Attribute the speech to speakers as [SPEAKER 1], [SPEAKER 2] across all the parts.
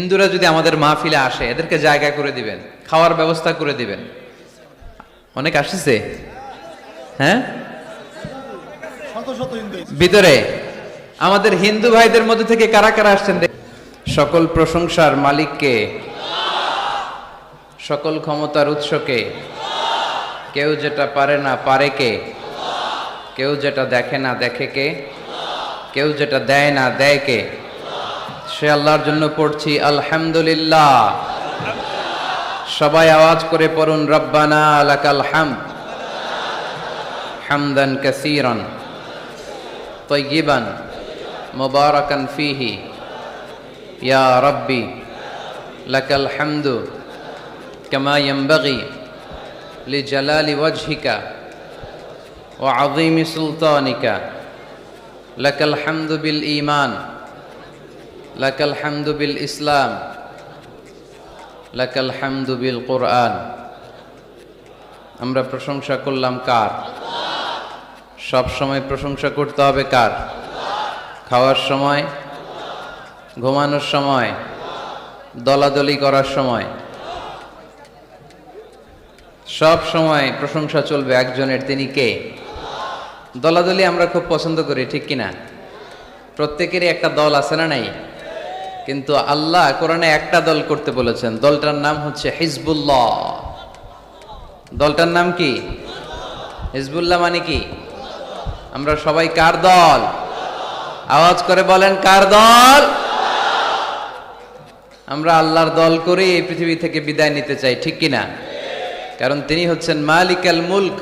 [SPEAKER 1] হিন্দুরা যদি আমাদের মাহফিলে আসে, এদেরকে জায়গা করে দিবেন, খাওয়ার ব্যবস্থা করে দিবেন। অনেক আসছে, হ্যাঁ, ভিতরে আমাদের হিন্দু ভাইদের মধ্যে থেকে কারা কারা আসছেন? সকল প্রশংসার মালিককে, সকল ক্ষমতার উৎসকে। কেউ যেটা পারে না পারে কে? কেউ যেটা দেখে না দেখে কে? কেউ যেটা দেয় না দেয় কে? সে আল্লাহর জন্য পড়ছি আলহামদুলিল্লাহ। সবাই আওয়াজ করে পড়ুন, রব্বানা লাকাল হামদ হামদান কাসীরান তাইয়িবান মুবারাকান ফীহি ইয়া রাব্বি লাকাল হামদু কামা ইয়ানবাগি লিজালালি ওয়াজহিকা ওয়া আযীমি সুলতানিকা। লাকাল হামদু বিল ঈমান, লাকাল হামদু বিল ইসলাম, লাকাল হামদু বিল কুরআন। আমরা প্রশংসা করলাম কার? সব সময় প্রশংসা করতে হবে কার? খাওয়ার সময়, ঘুমানোর সময়, দলাদলি করার সময়, সব সময় প্রশংসা চলবে একজনের। তিনি কে? দলাদলি আমরা খুব পছন্দ করি, ঠিক কিনা? প্রত্যেকেরই একটা দল আছে না নাই? কিন্তু আল্লাহ কোরআনে একটা দল করতে বলেছেন, দলটার নাম হচ্ছে হিজবুল্লাহ। দলটার নাম কি? হিজবুল্লাহ মানে কি? আমরা সবাই কার দল? আওয়াজ করে বলেন, কার দল? আমরা আল্লাহর দল করে এই পৃথিবী থেকে বিদায় নিতে চাই, ঠিক কিনা? কারণ তিনি হচ্ছেন মালিকাল মুলক,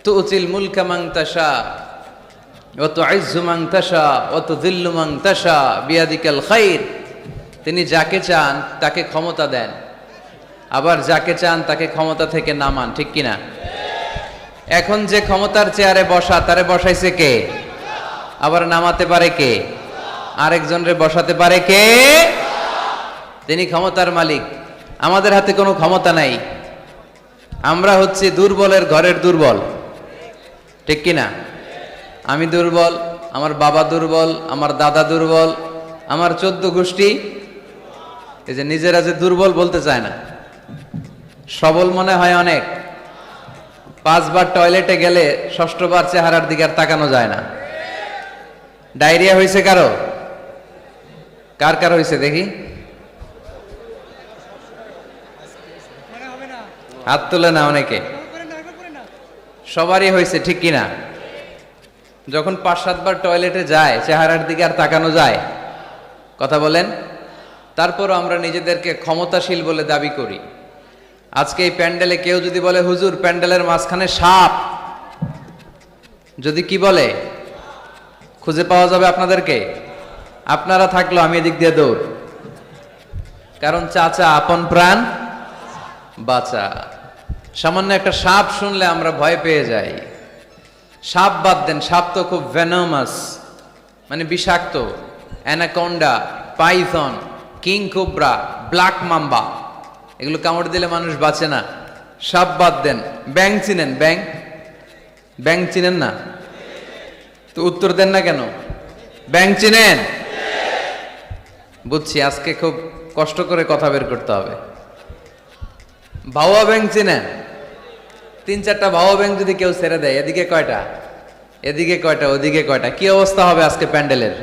[SPEAKER 1] তুতিল মুলকা মান তাশা ওয়া তুইজ্জু মান তাশা ওয়া তুযিল্লু মান তাশা বিয়াদিকাল খাইর। তিনি যাকে চান তাকে ক্ষমতা দেন, আবার যাকে চান তাকে ক্ষমতা থেকে নামান, ঠিক কিনা? এখন যে ক্ষমতার চেয়ারে বসা, তারে বসাইছে কে? আবার নামাতে পারে কে? আরেকজনরে বসাতে পারে কে? তিনি ক্ষমতার মালিক। আমাদের হাতে কোনো ক্ষমতা নাই। আমরা হচ্ছে দুর্বলের ঘরের দুর্বল, ঠিক কিনা? আমি দুর্বল, আমার বাবা দুর্বল, আমার দাদা দুর্বল, আমার 14 গোষ্ঠী এই যে নিজেরা যে দুর্বল বলতে চায় না, সবল মনে হয় অনেক। 5 বার টয়লেটে গেলে 6ষ্ঠ বার চেহারার দিকে আর তাকানো যায় না। ডায়রিয়া হয়েছে কারো? কার কার হয়েছে দেখি? হাত তুলে না অনেকে। সবারই হয়েছে, ঠিক কিনা? যখন 5-7 বার টয়লেটে যায়, চেহারার দিকে আর তাকানো যায়? কথা বলেন। তারপরও আমরা নিজেদেরকে ক্ষমতাশীল বলে দাবি করি। আজকে এই প্যান্ডেলে কেউ যদি বলে, হুজুর প্যান্ডেলের মাঝখানে সাপ, যদি কি বলে, খুঁজে পাওয়া যাবে আপনাদেরকে? আপনারা থাকলো আমি এদিক দিয়ে দৌড়। কারণ চাচা আপন প্রাণ বাঁচা। সামান্য একটা সাপ শুনলে আমরা ভয় পেয়ে যাই। সাপ বাদ দেন, সাপ তো খুব ভেনোমাস, মানে বিষাক্ত। Anaconda, Python, king cobra, black mamba, এগুলো কামড় দিলে মানুষ বাঁচে না। সাপ বাদ দেন। ব্যাং চিনেন? ব্যাং, ব্যাং চিনেন না তো উত্তর দেন না কেন? ব্যাং চিনেন? বুঝছি, আজকে খুব কষ্ট করে কথা বের করতে হবে। ভাওয়া ব্যাং চিনেন? 3-4টা ভাওয়া ব্যাং যদি কেউ ছেড়ে দেয়, এদিকে কয়টা, এদিকে কয়টা, ওদিকে কয়টা, কি অবস্থা হবে আজকে প্যান্ডেলের?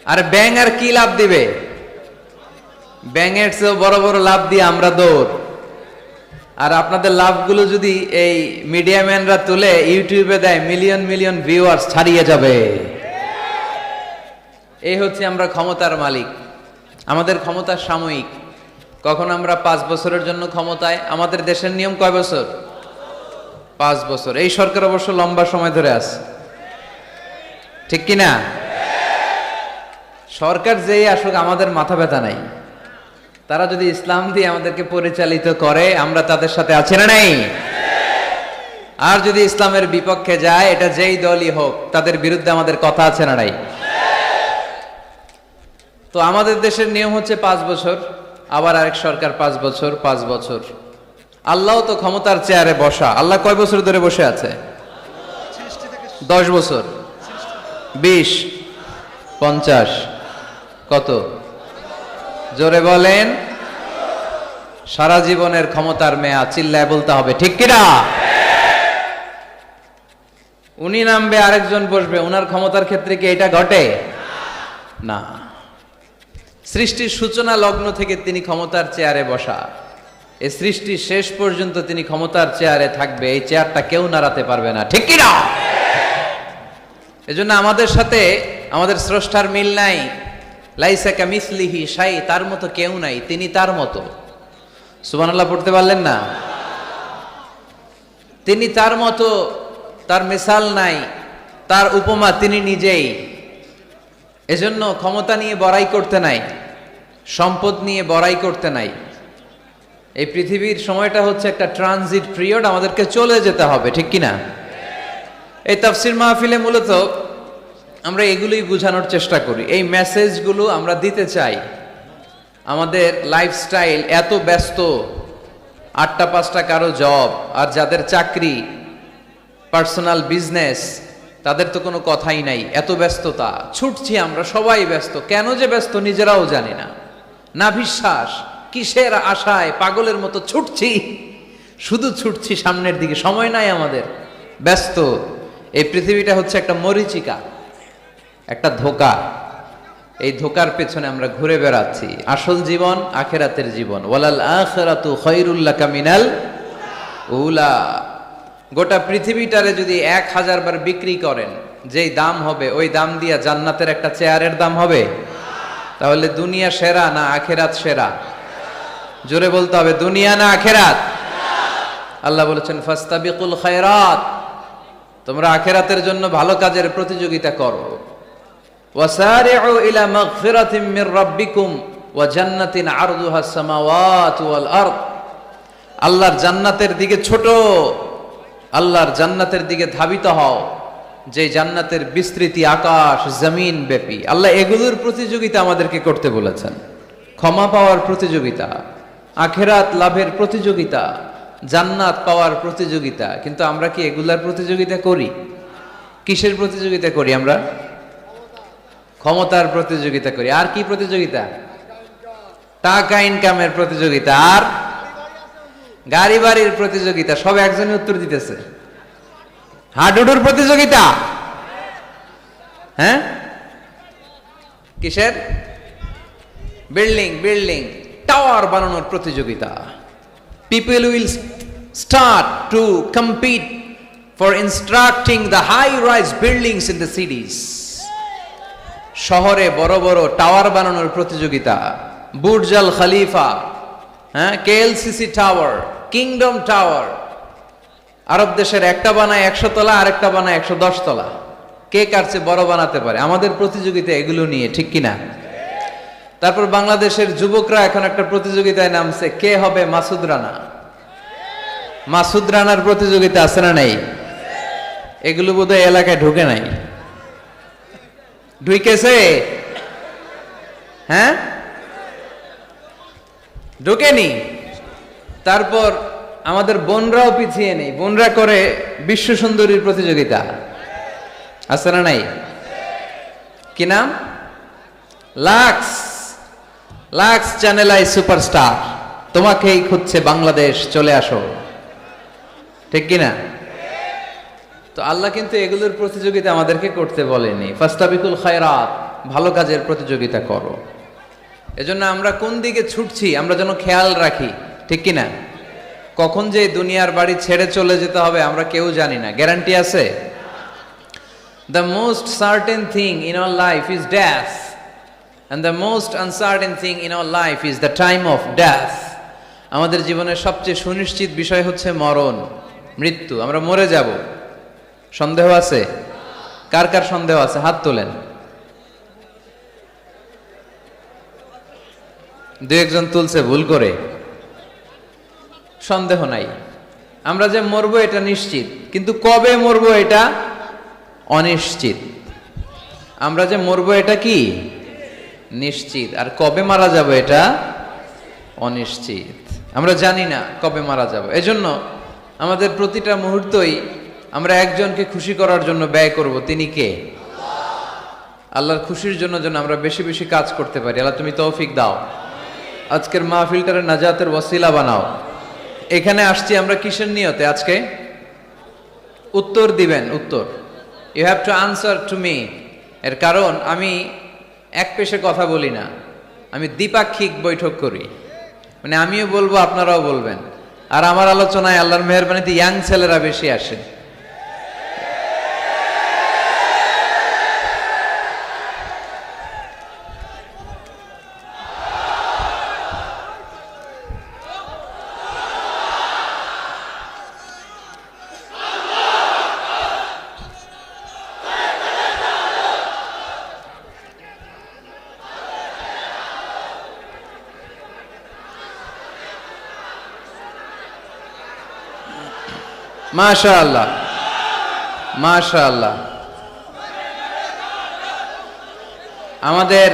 [SPEAKER 1] আর ব্যাং আর কি লাভ দিবে? ব্যাঙের চেয়েও বড় বড় লাভ দিয়ে আমরা দৌড়। আর আপনাদের লাভগুলো যদি এই মিডিয়াম্যানরা তুলে ইউটিউবে দেয়, মিলিয়ন মিলিয়ন ভিউয়ার্স ছাড়িয়ে যাবে। এই হচ্ছে আমরা ক্ষমতার মালিক। আমাদের ক্ষমতা সাময়িক। কখন আমরা 5 বছরের জন্য ক্ষমতায়। আমাদের দেশের নিয়ম কয় বছর? 5 বছর। এই সরকার অবশ্য লম্বা সময় ধরে আছে, ঠিক কিনা? সরকার যেই আসুক আমাদের মাথা ব্যথা নাই। তারা যদি ইসলাম দিয়ে আমাদেরকে পরিচালিত করে, আমরা তাদের সাথে আছি না নাই? আর যদি ইসলামের বিপক্ষে যায়, এটা যেই দলই হোক, তাদের বিরুদ্ধে আমাদের কথা আছে না নাই? তো আমাদের দেশের নিয়ম হচ্ছে 5 বছর, আবার আরেক সরকার 5 বছর, 5 বছর। আল্লাহ তো ক্ষমতার চেয়ারে বসা। আল্লাহ কয় বছর ধরে বসে আছে? 10 বছর, 20, 50। কত? জোরে বলেন। সারা জীবনের ক্ষমতার মেয়াদ, চিল্লায় বলতে হবে ঠিক কিনা? উনি নামবে, আরেকজন বসবে, উনার ক্ষমতার ক্ষেত্রে কি এটা ঘটে? না। সৃষ্টির সূচনা লগ্ন থেকে তিনি ক্ষমতার চেয়ারে বসা, এই সৃষ্টির শেষ পর্যন্ত তিনি ক্ষমতার চেয়ারে থাকবে, এই চেয়ারটা কেউ নাড়াতে পারবে না, ঠিক কিনা? এজন্য আমাদের সাথে আমাদের স্রষ্টার মিল নাই। লাইসা কামিসলিহি শাই, তার মতো কেউ নাই, তিনি তার মতো। সুবহানাল্লাহ পড়তে পারলেন না? তিনি তার মতো, তার মিসাল নাই, তার উপমা তিনি নিজেই। এজন্য ক্ষমতা নিয়ে বড়াই করতে নাই, সম্পদ নিয়ে বড়াই করতে নাই। এই পৃথিবীর সময়টা হচ্ছে একটা ট্রানজিট পিরিয়ড, আমাদেরকে চলে যেতে হবে, ঠিক কিনা? এই তাফসির মাহফিলে মূলত আমরা এগুলোই বোঝানোর চেষ্টা করি, এই মেসেজগুলো আমরা দিতে চাই। আমাদের লাইফস্টাইল এত ব্যস্ত, 8টা 5টা কারো জব, আর যাদের চাকরি, পার্সোনাল বিজনেস, তাদের তো কোনো কথাই নাই, এত ব্যস্ততা, ছুটছি আমরা, সবাই ব্যস্ত। কেন যে ব্যস্ত নিজেরাও জানি না, না বিশ্বাস, কিসের আশায় পাগলের মতো ছুটছি, শুধু ছুটছি সামনের দিকে, সময় নাই আমাদের, ব্যস্ত। এই পৃথিবীটা হচ্ছে একটা মরীচিকা, একটা ধোঁকা। এই ধোঁকার পেছনে আমরা ঘুরে বেড়াচ্ছি। আসল জীবন আখিরাতের জীবন। ওয়ালাল আখিরাতু খায়রুল লাকা মিনাল উলা। গোটা পৃথিবীটারে যদি 1000 বার বিক্রি করেন, যেই দাম হবে ওই দাম দিয়া জান্নাতের একটা চেয়ারের দাম হবে? তাহলে দুনিয়া সেরা না আখিরাত সেরা? জোরে বলতে হবে, দুনিয়া না আখিরাত? আল্লাহ বলেছেন ফাস্তাবিকুল খায়রাত, তোমরা আখিরাতের জন্য ভালো কাজের প্রতিযোগিতা করো। ওয়াসারিউ ইলা মাগফিরাতিম মির রাব্বিকুম ওয়া জান্নাতিন আরদুহাস সামাওয়াতু ওয়াল আরদ। আল্লাহর জান্নাতের দিকে ছোট, আল্লাহর জান্নাতের দিকে ধাবিত হও, যে জান্নাতের বিস্তৃতি আকাশ জমিন ব্যাপী। আল্লাহ এগুলোর প্রতিযোগিতা আমাদেরকে করতে বলেছেন। ক্ষমা পাওয়ার প্রতিযোগিতা, আখিরাত লাভের প্রতিযোগিতা, জান্নাত পাওয়ার প্রতিযোগিতা। কিন্তু আমরা কি এগুলার প্রতিযোগিতা করি? কিসের প্রতিযোগিতা করি আমরা? ক্ষমতার প্রতিযোগিতা করি। আর কি প্রতিযোগিতা? টাকা ইনকামের প্রতিযোগিতা, আর গাড়ি বাড়ির প্রতিযোগিতা। সব একজনই উত্তর দিতেছে। হাডুডুর প্রতিযোগিতা। হ্যাঁ, কিসের? বিল্ডিং বিল্ডিং টাওয়ার বানানোর প্রতিযোগিতা। People will start to compete for instructing the high rise buildings in the cities. শহরে বড় বড় টাওয়ার বানানোর প্রতিযোগিতা। বুর্জ আল খলিফা, হ্যাঁ, কেএলসিসি টাওয়ার, কিংডম টাওয়ার। আরব দেশের একটা বানায় 100 তলা, আরেকটা বানায় 110 তলা। কে কার চেয়ে বড় বানাতে পারে? আমাদের প্রতিযোগিতা এগুলো নিয়ে, ঠিক কিনা? তারপর বাংলাদেশের যুবকরা এখন একটা প্রতিযোগিতায় নামছে, কে হবে মাসুদ রানা। মাসুদ রানার প্রতিযোগিতা আছে না নাই? এগুলো বোধহয় এলাকায় ঢুকে নাই। ঢুকেছে? হ্যাঁ, ঢুকেনি। তারপর আমাদের বোনরাও পিছিয়ে নেই, বোনরা করে বিশ্ব সুন্দরীর প্রতিযোগিতা, আছে না নাই? কি নাম? Lux. Lux channel I superstar, তোমাকেই খুঁজছে বাংলাদেশ, চলে আসো, ঠিক কিনা? তো আল্লাহ কিন্তু এগুলোর প্রতিযোগিতা আমাদেরকে করতে বলেনি। ফাস্তাবিকুল খায়রাত, ভালো কাজের প্রতিযোগিতা করো। এজন্য আমরা কোন দিকে ছুটছি আমরা যেন খেয়াল রাখি, ঠিক কিনা? কখন যে দুনিয়ার বাড়ি ছেড়ে চলে যেতে হবে আমরা কেউ জানি না, গ্যারান্টি আছে? The most certain thing in our life is death, and the most uncertain thing in our life is the time of death. আমাদের জীবনের সবচেয়ে সুনিশ্চিত বিষয় হচ্ছে মরণ, মৃত্যু। আমরা মরে যাব। সন্দেহ আছে? কার কার সন্দেহ আছে? হাত তোলেন। 2-1 তুলছে ভুল করে। সন্দেহ নাই, আমরা যে মরবো এটা নিশ্চিত, কিন্তু কবে মরবো এটা অনিশ্চিত। আমরা যে মরবো এটা কি নিশ্চিত, আর কবে মারা যাব এটা অনিশ্চিত। আমরা জানি না কবে মারা যাব। এজন্য আমাদের প্রতিটা মুহূর্তই আমরা একজনকে খুশি করার জন্য ব্যয় করব। তিনি কে? আল্লাহর খুশির জন্য যেন আমরা বেশি বেশি কাজ করতে পারি। আল্লাহ তুমি তৌফিক দাও, আজকের মাহফিলটারে নাজাতের ওয়াসিলা বানাও। এখানে আসছি আমরা কিসের নিয়তে? আজকে উত্তর দিবেন, উত্তর। You have to answer to me. এর কারণ আমি এক পেশে কথা বলি না, আমি দ্বিপাক্ষিক বৈঠক করি, মানে আমিও বলবো আপনারাও বলবেন। আর আমার আলোচনায় আল্লাহর মেহেরবানিতে ইয়াং ছেলেরা বেশি আসে। মাশাআল্লাহ, মাশাআল্লাহ। আমাদের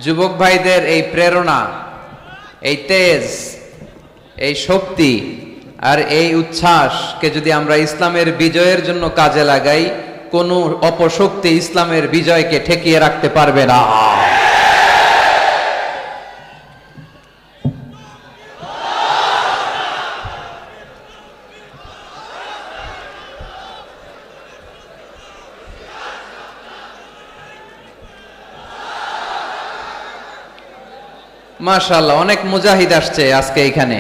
[SPEAKER 1] যুবক ভাইদের এই প্রেরণা, এই তেজ, এই শক্তি আর এই উচ্ছ্বাসকে যদি আমরা ইসলামের বিজয়ের জন্য কাজে লাগাই, কোনো অপশক্তি ইসলামের বিজয়কে ঠেকিয়ে রাখতে পারবে না। মাশাআল্লাহ, অনেক মুজাহিদ আসছে আজকে এখানে।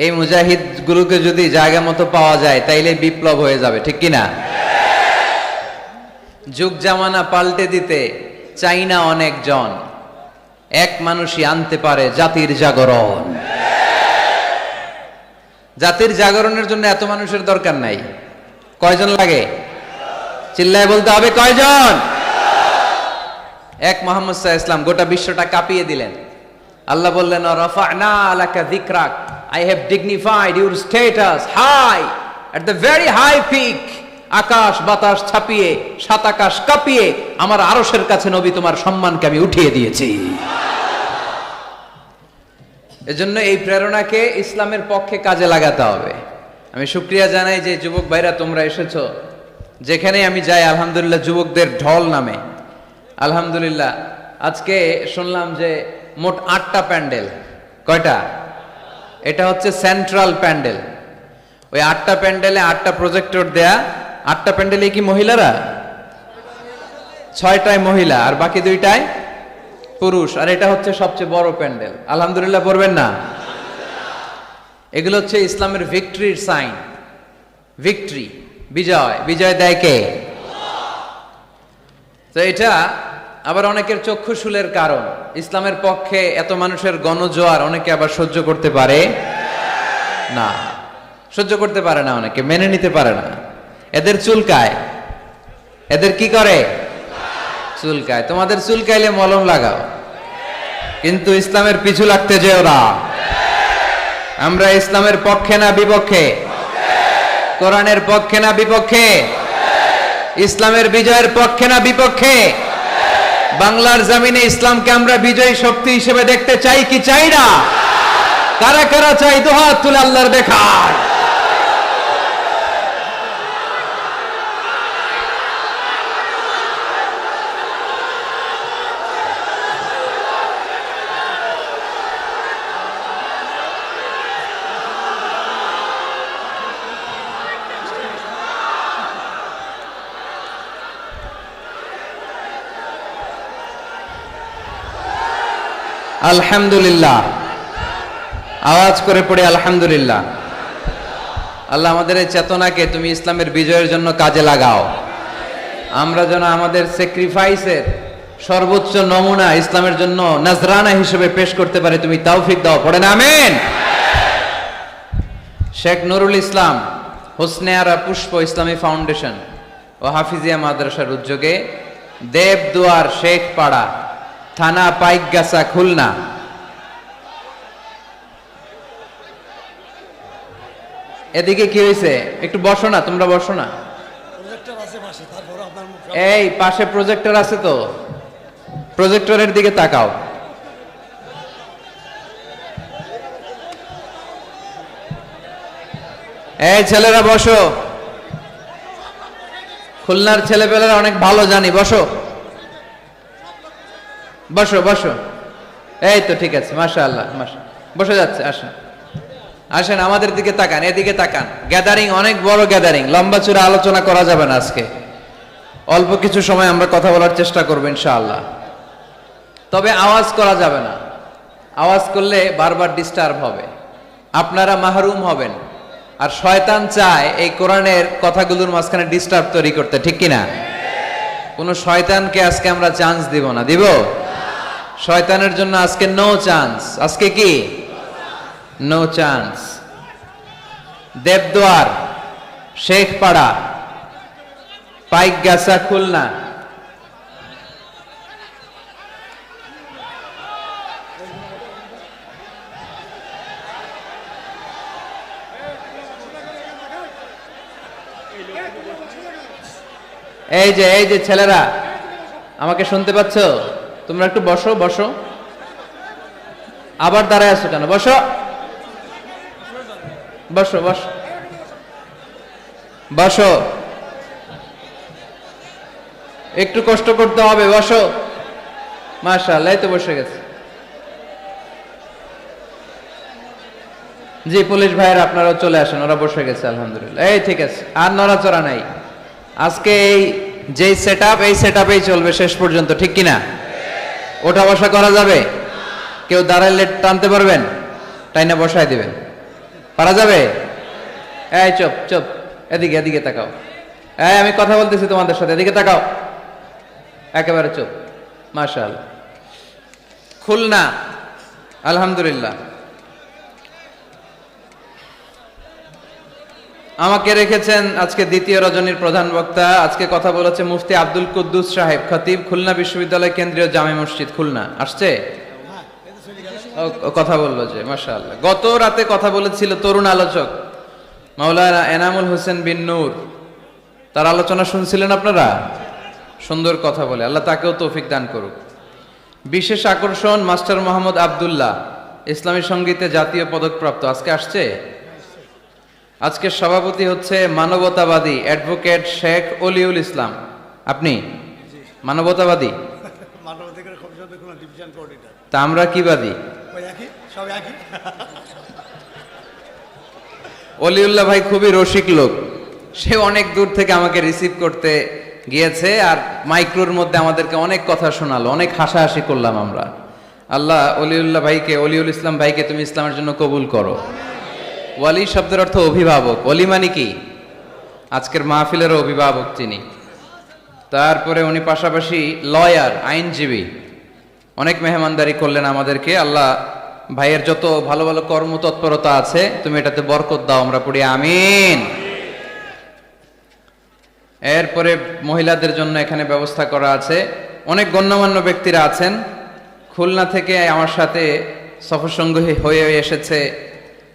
[SPEAKER 1] এই মুজাহিদ গুলোকে যদি জায়গা মতো পাওয়া যায় তাইলে বিপ্লব হয়ে যাবে, ঠিক কিনা? যুগ জামানা পাল্টে দিতে চাই না অনেকজন, এক মানুষই আনতে পারে জাতির জাগরণ। জাতির জাগরণের জন্য এত মানুষের দরকার নাই। কয়জন লাগে? চিল্লায় বলতে হবে, কয়জন? এক মুহাম্মদ সাল্লাল্লাহু আলাইহি ওয়াসাল্লাম গোটা বিশ্বটা কাঁপিয়ে দিলেন। আল্লাহ বললেন, রাফা'না লাকা যিকরাক, I have dignified your status high at the very high peak. আকাশ বাতাস ছাপিয়ে, সাত আকাশ কাঁপিয়ে আমার আরশের কাছে নবী তোমার সম্মানকে আমি উঠিয়ে দিয়েছি। এজন্য এই প্রেরণাকে ইসলামের পক্ষে কাজে লাগাতে হবে। আমি শুকরিয়া জানাই যে যুবক ভাইরা তোমরা এসেছো। যেখানে আমি যাই আলহামদুলিল্লাহ যুবকদের ঢল নামে। আলহামদুলিল্লাহ আজকে শুনলাম যে মোট 8টা প্যান্ডেল। কয়টা? এটা হচ্ছে সেন্ট্রাল প্যান্ডেল। ওই 8টা প্যান্ডেলে 8টা প্রজেক্টর দেয়া। 8টা প্যান্ডেলে কি মহিলারা? 6টায় মহিলা আর বাকি 2টায় পুরুষ। আর এটা হচ্ছে সবচেয়ে বড় প্যান্ডেল। আলহামদুলিল্লাহ পড়বেন না? এগুলো হচ্ছে ইসলামের ভিক্টরির সাইন। ভিক্টরি, বিজয়। বিজয় দেয় কে? তো এটা আবার অনেকের চক্ষুশূলের কারণ। ইসলামের পক্ষে এত মানুষের গণজোয়ার অনেকে আবার সহ্য করতে পারে না, সহ্য করতে পারে না, অনেকে মেনে নিতে পারে না। এদের চুলকায়। এদের কি করে? চুলকায়। তোমাদের চুলকাইলে মলম লাগাও, কিন্তু ইসলামের পিছু লাগতে যেও না। আমরা ইসলামের পক্ষে না বিপক্ষে? কোরআনের পক্ষে না বিপক্ষে? ইসলামের বিজয়ের পক্ষে না বিপক্ষে? বাংলার জমিনে ইসলামকে আমরা বিজয়ী শক্তি হিসেবে দেখতে চাই কি চাই না? কারা কারা চাই? দুহাত তুলে আল্লাহর দেখায়। আলহামদুলিল্লাহ, আওয়াজ করে পড়ে আলহামদুলিল্লাহ। আল্লাহ আমাদের এই চেতনাকে তুমি ইসলামের বিজয়ের জন্য কাজে লাগাও। আমরা যেন আমাদের স্যাক্রিফাইসের সর্বোচ্চ নমুনা ইসলামের জন্য নজরানা হিসেবে পেশ করতে পারি, তুমি তৌফিক দাও। পড়েন আমিন। শেখ নুরুল ইসলাম হোসনে আরা পুষ্প ইসলামী ফাউন্ডেশন ও হাফিজিয়া মাদ্রাসার উদ্যোগে দেবদুয়ার শেখ পাড়া, থানা পাইকগাছা, খুলনা, এদিকে কি হয়েছে? একটু বসো না, তোমরা বসো না। এই পাশে প্রজেক্টর আছে তো, প্রজেক্টরের দিকে তাকাও। এই ছেলেরা বসো। খুলনার ছেলেপেলেরা অনেক ভালো জানি, বসো বসো বসো। এই তো ঠিক আছে, মাশাআল্লাহ বসে যাচ্ছে। আসেন আসেন, আমাদের দিকে তাকান, এদিকে তাকান। গ্যাদারিং অনেক বড় গ্যাদারিং, লম্বা চূড়া আলোচনা করা যাবে না আজকে। অল্প কিছু সময় আমরা কথা বলার চেষ্টা করবো ইনশাআল্লাহ। তবে আওয়াজ করা যাবে না, আওয়াজ করলে বারবার ডিস্টার্ব হবে, আপনারা মাহরুম হবেন। আর শয়তান চায় এই কোরআনের কথাগুলোর মাঝখানে ডিস্টার্ব তৈরি করতে, ঠিক কিনা? কোন শয়তানকে আজকে আমরা চান্স দিব না, দিব? শয়তানের জন্য আজকে নো চান্স। আজকে কি নো চান্স। দেবদুয়ার, শেখপাড়া, পাইকগাছা, খুলনা, এই যে ছেলেরা, আমাকে শুনতে পাচ্ছ? তোমরা একটু বসো বসো। আবার দাঁড়ায় আছো কেন? বসো বসো বসো বসো। একটু কষ্ট করতে হবে, বসো। মাশাআল্লাহ, এই তো বসে গেছে। জি পুলিশ ভাইয়েরা আপনারাও চলে আসেন, ওরা বসে গেছে আলহামদুলিল্লাহ। এই ঠিক আছে, আর নড়াচড়া নাই। আজকে এই যে সেটআপ, এই সেটআপেই চলবে শেষ পর্যন্ত, ঠিক কিনা? ওঠা বসা করা যাবে? কেউ দাঁড়াইলে টানতে পারবেন? টাইনা বসায় দিবেন, পারা যাবে? এই চুপ চুপ, এদিকে এদিকে তাকাও। এই আমি কথা বলতেছি তোমাদের সাথে, এদিকে তাকাও, একেবারে চুপ। মাশাআল্লাহ। খুলনা আলহামদুলিল্লাহ। আমাকে রেখেছেন আজকে দ্বিতীয় রজনীর প্রধান বক্তা। আজকে কথা বলেছে মুফতি আব্দুল কুদ্দুস সাহেব, খতিব, খুলনা বিশ্ববিদ্যালয় কেন্দ্রীয় জামে মসজিদ, খুলনা। আসছে? কথা বললো যে, মাশাআল্লাহ। গত রাতে কথা বলেছিল তরুণ আলোচক মাওলানা এনামুল হোসেন বিন নূর, তার আলোচনা শুনছিলেন আপনারা? সুন্দর কথা বলে, আল্লাহ তাকেও তৌফিক দান করুক। বিশেষ আকর্ষণ মাস্টার মোহাম্মদ আব্দুল্লাহ, ইসলামী সঙ্গীতে জাতীয় পদকপ্রাপ্ত, আজকে আসছে। আজকের সভাপতি হচ্ছে মানবতাবাদী অ্যাডভোকেট শেখ অলিউল ইসলাম। আপনি মানবতাবাদী? তা আমরা কি বাদী? অলিউল্লাহ ভাই খুবই রসিক লোক, সে অনেক দূর থেকে আমাকে রিসিভ করতে গিয়েছে, আর মাইক্রোর মধ্যে আমাদেরকে অনেক কথা শোনালো, অনেক হাসাহাসি করলাম আমরা। আল্লাহ অলিউল্লাহ ভাইকে, অলিউল ইসলাম ভাইকে তুমি ইসলামের জন্য কবুল করো। ওয়ালি শব্দের অর্থ অভিভাবক, ওলি মানে কি? আজকের মাহফিলেরও অভিভাবক তিনি। তারপরে উনি পাশাপাশি লয়ার, আইনজীবী, অনেক মেহমানদারি করলেন আমাদেরকে। আল্লাহ ভাইয়ের যত ভালো ভালো কর্মতৎপরতা আছে তুমি এটাতে বরকত দাও, আমরা পড়ি আমিন। এরপরে মহিলাদের জন্য এখানে ব্যবস্থা করা আছে। অনেক গণ্যমান্য ব্যক্তিরা আছেন। খুলনা থেকে আমার সাথে সফরসঙ্গী হয়ে এসেছে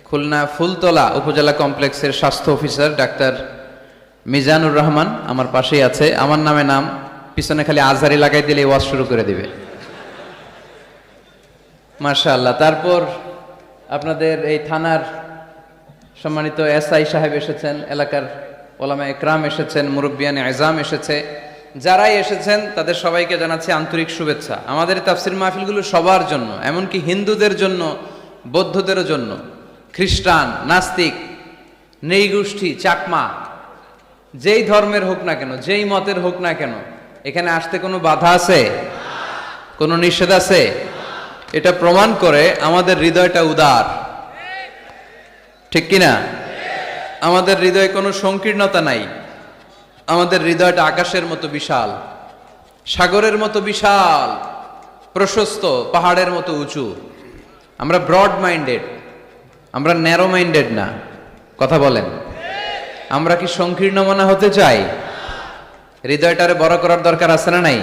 [SPEAKER 1] খুলনা ফুলতলা উপজেলা কমপ্লেক্সের স্বাস্থ্য অফিসার ডাক্তার মিজানুর রহমান, আমার পাশেই আছে। আমার নামে নাম, পিছনে খালি আজহারি লাগাই দিলে ওয়াজ শুরু করে দিবে। মাশাআল্লাহ। তারপর আপনাদের এই থানার সম্মানিত এসআই সাহেব এসেছেন, এলাকার ওলামা একরাম এসেছেন, মুরব্বিয়ানে আজম এসেছে। যারাই এসেছেন তাদের সবাইকে জানাচ্ছি আন্তরিক শুভেচ্ছা। আমাদের তাফসির মাহফিলগুলো সবার জন্য, এমনকি হিন্দুদের জন্য, বৌদ্ধদের জন্য, খ্রিস্টান, নাস্তিক, নৃগোষ্ঠী, চাকমা, যেই ধর্মের হোক না কেন, যেই মতের হোক না কেন, এখানে আসতে কোনো বাধা আছে? কোনো নিষেধ আছে? এটা প্রমাণ করে আমাদের হৃদয়টা উদার, ঠিক কিনা? আমাদের হৃদয়ে কোনো সংকীর্ণতা নাই। আমাদের হৃদয়টা আকাশের মতো বিশাল, সাগরের মতো বিশাল, প্রশস্ত, পাহাড়ের মতো উঁচু। আমরা ব্রড মাইন্ডেড, আমরা ন্যারো মাইন্ডেড না। কথা বলেন, আমরা কি সংকীর্ণ মনা হতে চাই? হৃদয়টারে বড় করার দরকার আছে না নাই?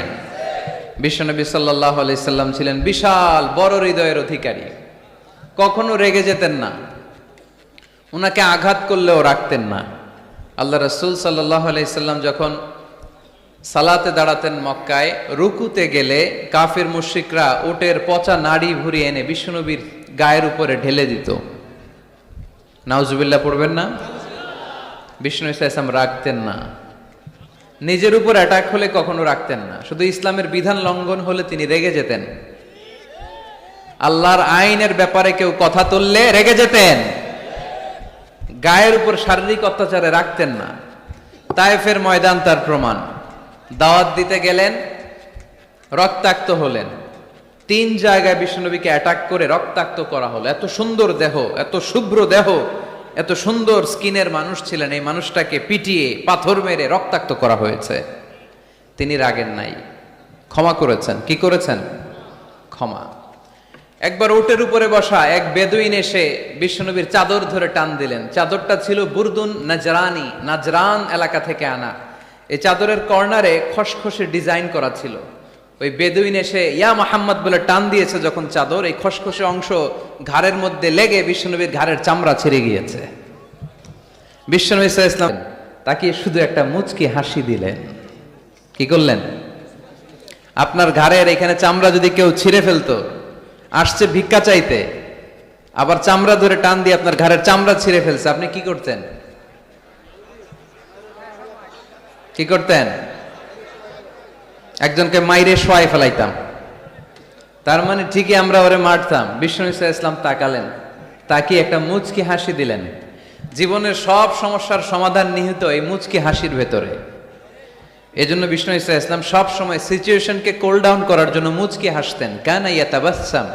[SPEAKER 1] বিশ্বনবী সাল্লাল্লাহু আলাইহি সাল্লাম ছিলেন বিশাল বড় হৃদয়ের অধিকারী, কখনো রেগে যেতেন না, ওনাকে আঘাত করলেও রাখতেন না। আল্লাহ রাসূল সাল্লাল্লাহু আলাইহি সাল্লাম যখন সালাতে দাঁড়াতেন মক্কায়, রুকুতে গেলে কাফির মুশরিকরা উটের পচা নাড়ি ভুড়ি এনে বিশ্বনবীর গায়ের উপরে ঢেলে দিত। নাউজুবিল্লাহ পড়বেন না? বিষ্ণু ইসলাম রাখতেন না। নিজের উপর অ্যাটাক হলে কখনো রাখতেন না, শুধু ইসলামের বিধান লঙ্ঘন হলে তিনি রেগে যেতেন। আল্লাহর আইনের ব্যাপারে কেউ কথা তুললে রেগে যেতেন। গায়ের উপর শারীরিক অত্যাচারে রাখতেন না। তায়েফের ময়দান তার প্রমাণ। দাওয়াত দিতে গেলেন, রক্তাক্ত হলেন। 3 জায়গায় বিশ্বনবীকে অ্যাটাক করে রক্তাক্ত করা হলো। এত সুন্দর দেহ, এত শুভ্র দেহ, এত সুন্দর স্কিনের মানুষ ছিলেন, এই মানুষটাকে পিটিয়ে পাথর মেরে রক্তাক্ত করা হয়েছে। তিনি রাগেন নাই, ক্ষমা করেছেন। কি করেছেন? ক্ষমা। একবার উটের উপরে বসা এক বেদুইন এসে বিশ্বনবীর চাদর ধরে টান দিলেন। চাদরটা ছিল বুরদুন নাজরানি, নাজরান এলাকা থেকে আনা। এই চাদরের কর্নারে খসখসে ডিজাইন করা ছিল। ওই বেদুইন এসে ইয়া মুহাম্মদ বলে টান দিয়েছে যখন চাদর, এই খসখসে অংশ ঘাড়ের মধ্যে লেগে বিশ্বনবীর ঘাড়ের চামড়া ছিঁড়ে গিয়েছে। বিশ্বনবী সাল্লাল্লাহু আলাইহি ওয়াসাল্লাম তাকে শুধু একটা মুচকি হাসি দিলেন। কি করলেন? আপনার ঘাড়ের এখানে চামড়া যদি কেউ ছিঁড়ে ফেলতো, আসছে ভিক্ষা চাইতে, আবার চামড়া ধরে টান দিয়ে আপনার ঘাড়ের চামড়া ছিঁড়ে ফেলছে, আপনি কি করতেন? কি করতেন? একজনকে মাইরে শোয়াই ফেলাইতাম। তার মানে ঠিকই আমরা ওরে মারতাম। বিষ্ণু ইসলাম তাকালেন, তাকিয়ে একটা মুচকি হাসি দিলেন। জীবনের সব সমস্যার সমাধান নিহিত এই মুচকি হাসির ভেতরে। এজন্য বিষ্ণু ইসলাম সব সময় সিচুয়েশনকে কোল ডাউন করার জন্য মুচকি হাসতেন। কানা ইয়াতাবাসসাম,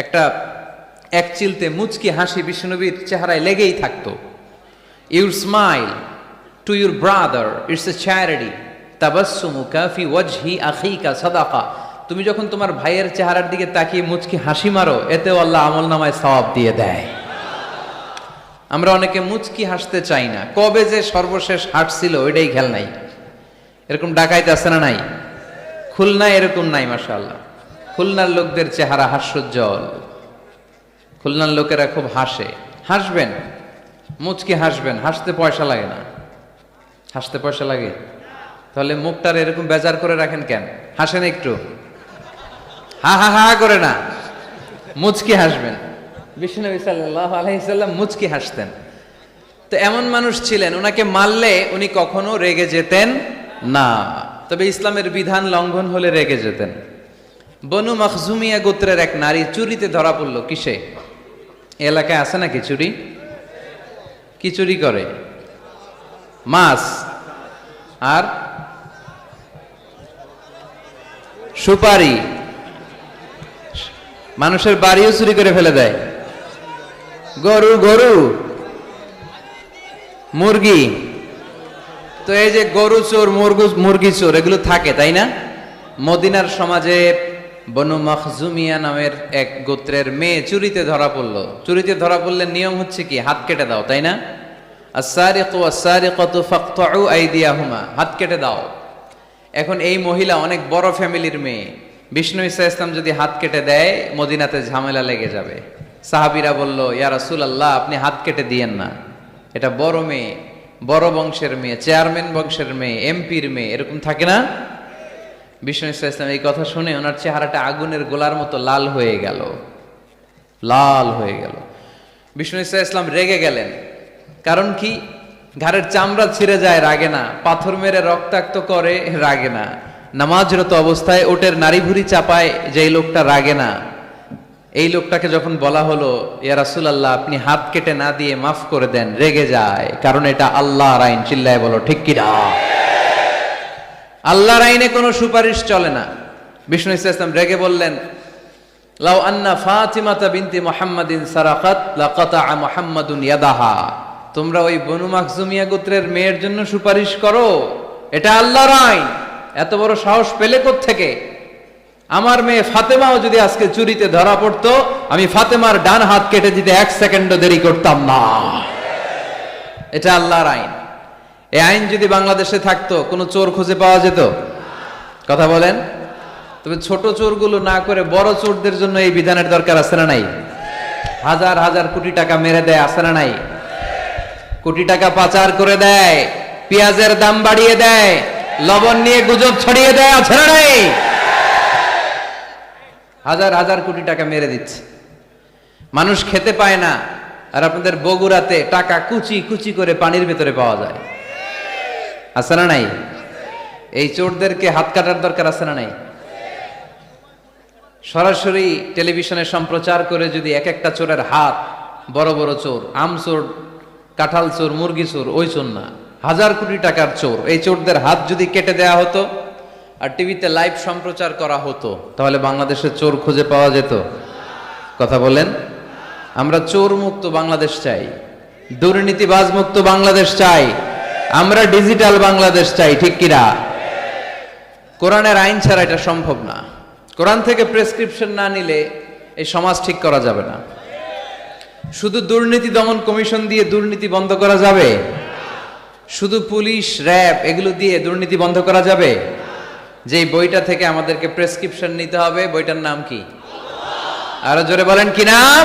[SPEAKER 1] একটা এক চিলতে মুচকি হাসি বিষ্ণুনবীর চেহারায় লেগেই থাকতো। Your smile to your brother it's a charity, তাবাসসুমুকা ফি ওয়াজহি আখিকা সাদাকা। তুমি যখন তোমার ভাইয়ের চেহারার দিকে তাকিয়ে মুচকি হাসি মারো, এতেও আল্লাহ আমলনামায় সওয়াব দিয়ে দেয়। আমরা অনেকে মুচকি হাসতে চাই না। কবে যে সর্বশেষ হাসছিল ওইটাই খেয়াল নাই। এরকম ডাকাইতে আছে না নাই? খুলনায় এরকম নাই মাশাআল্লাহ। খুলনার লোকদের চেহারা হাস্যোজ্জ্বল। খুলনার লোকেরা খুব হাসে। হাসবেন, মুচকি হাসবেন, হাসতে পয়সা লাগে না। হাসতে পয়সা লাগে? তাহলে মুখটার এরকম বেজার করে রাখেন কেন? হাসেন একটু, হা হা হা করে না, মুচকি হাসবেন। বিশ্বনবী সাল্লাল্লাহু আলাইহি সাল্লাম মুচকি হাসতেন। তো এমন মানুষ ছিলেন, ওনাকে মারলে উনি কখনো রেগে যেতেন না, তবে ইসলামের বিধান লঙ্ঘন হলে রেগে যেতেন। বনু মখজুমিয়া গোত্রের এক নারী চুরিতে ধরা পড়লো। কিসে? এলাকায় আছে নাকি চুরি? কি চুরি করে? মাছ আর সুপারি। মানুষের বাড়িও চুরি করে ফেলে দেয়। গরু গরু মুরগি। তো এই যে গরু চোর, মুরগি চোর এগুলো থাকে, তাই না? মদিনার সমাজে বনু মখজুমিয়া নামের এক গোত্রের মেয়ে চুরিতে ধরা পড়লো। চুরিতে ধরা পড়লে নিয়ম হচ্ছে কি? হাত কেটে দাও, তাই না? আস-সারিকু ওয়াস-সারিকাতু ফাকতাউ আইদিয়াহুমা, হাত কেটে দাও। এখন এই মহিলা অনেক বড় ফ্যামিলির মেয়ে। বিষ্ণু ঈসা ইসলাম যদি হাত কেটে দেয়, মদিনাতে ঝামেলা লেগে যাবে। সাহাবীরা বলল, ইয়া রাসূলুল্লাহ, আপনি হাত কেটে দিয়েন না, এটা বড় মেয়ে, বড় বংশের মেয়ে, চেয়ারম্যান বংশের মেয়ে, এমপির মেয়ে, এরকম থাকে না? বিষ্ণু ঈসা ইসলাম এই কথা শুনে ওনার চেহারাটা আগুনের গোলার মতো লাল হয়ে গেল, লাল হয়ে গেল। বিষ্ণু ঈসা ইসলাম রেগে গেলেন। কারণ কি? ঘাড়ের চামড়া ছিঁড়ে যায়, রাগে না। পাথর মেরে রক্তাক্ত করে, রাগে না। নামাজরত অবস্থায় ওটের নারী ভুঁড়ি চাপায় যেই লোকটা, রাগে না। এই লোকটাকে যখন বলা হলো, ইয়া রাসূলুল্লাহ, আপনি হাত কেটে না দিয়ে মাফ করে দেন, রেগে যায়। কারণ এটা আল্লাহর আইন। চিল্লায় বলো ঠিক কি না? আল্লাহর আইনে কোনো সুপারিশ চলে না। বিষ্ণু ইসলাম রেগে বললেন, লাউ আন্না ফাতিমাতা বিনতি মুহাম্মাদিন সারাকাত লাকাতা মুহাম্মাদুন ইয়াদাহা। তোমরা ওই বনু মখজুমিয়া গোত্রের মেয়ের জন্য সুপারিশ করো, এটা আল্লাহর আইন। এত বড় সাহস পেলে কোত্থেকে? আমার মেয়ে ফাতেমাও যদি আজকে চুরিতে ধরা পড়তো, আমি ফাতেমার ডান হাত কেটে দিতে 1 সেকেন্ডও দেরি করতাম না। এটা আল্লাহর আইন। এই আইন যদি বাংলাদেশে থাকতো, কোনো চোর খুঁজে পাওয়া যেত? কথা বলেন। তবে ছোট চোরগুলো না করে বড় চোরদের জন্য এই বিধানের দরকার আছে না নাই? হাজার হাজার কোটি টাকা মেরে দেয়, আছে না নাই? কোটি টাকা পাচার করে দেয়, পেঁয়াজের দাম বাড়িয়ে দেয়, লবণ নিয়ে গুজব ছড়িয়ে দেয়, আছে না নাই? হাজার হাজার কোটি টাকা মেরে দিচ্ছে, মানুষ খেতে পায় না। আর আপনাদের বগুড়াতে টাকা কুচি কুচি করে পানির ভেতরে পাওয়া যায়, আছে না নাই? এই চোরদেরকে হাত কাটার দরকার আছে না নাই? সরাসরি টেলিভিশনে সম্প্রচার করে যদি এক একটা চোরের হাত, বড় বড় চোর, আম চোর, কাঁঠাল চোর, মুরগি চোর, ওই চোর না, 1000 কোটি টাকার চোর, এই চোরদের হাত যদি কেটে দেয়া হতো আর টিভিতে লাইভ সম্প্রচার করা হতো, তাহলে বাংলাদেশের চোর খুঁজে পাওয়া যেত? কথা বলেন। আমরা চোর মুক্ত বাংলাদেশ চাই, দুর্নীতিবাজ মুক্ত বাংলাদেশ চাই, আমরা ডিজিটাল বাংলাদেশ চাই, ঠিক কিনা? কোরআনের আইন ছাড়া এটা সম্ভব না। কোরআন থেকে প্রেসক্রিপশন না নিলে এই সমাজ ঠিক করা যাবে না। শুধু দুর্নীতি দমন কমিশন দিয়ে দুর্নীতি বন্ধ করা যাবে? শুধু পুলিশ, র্যাব এগুলো দিয়ে দুর্নীতি বন্ধ করা যাবে? যে বইটা থেকে আমাদেরকে প্রেসক্রিপশন নিতে হবে, বইটার নাম কি? আরো জোরে বলেন কি নাম?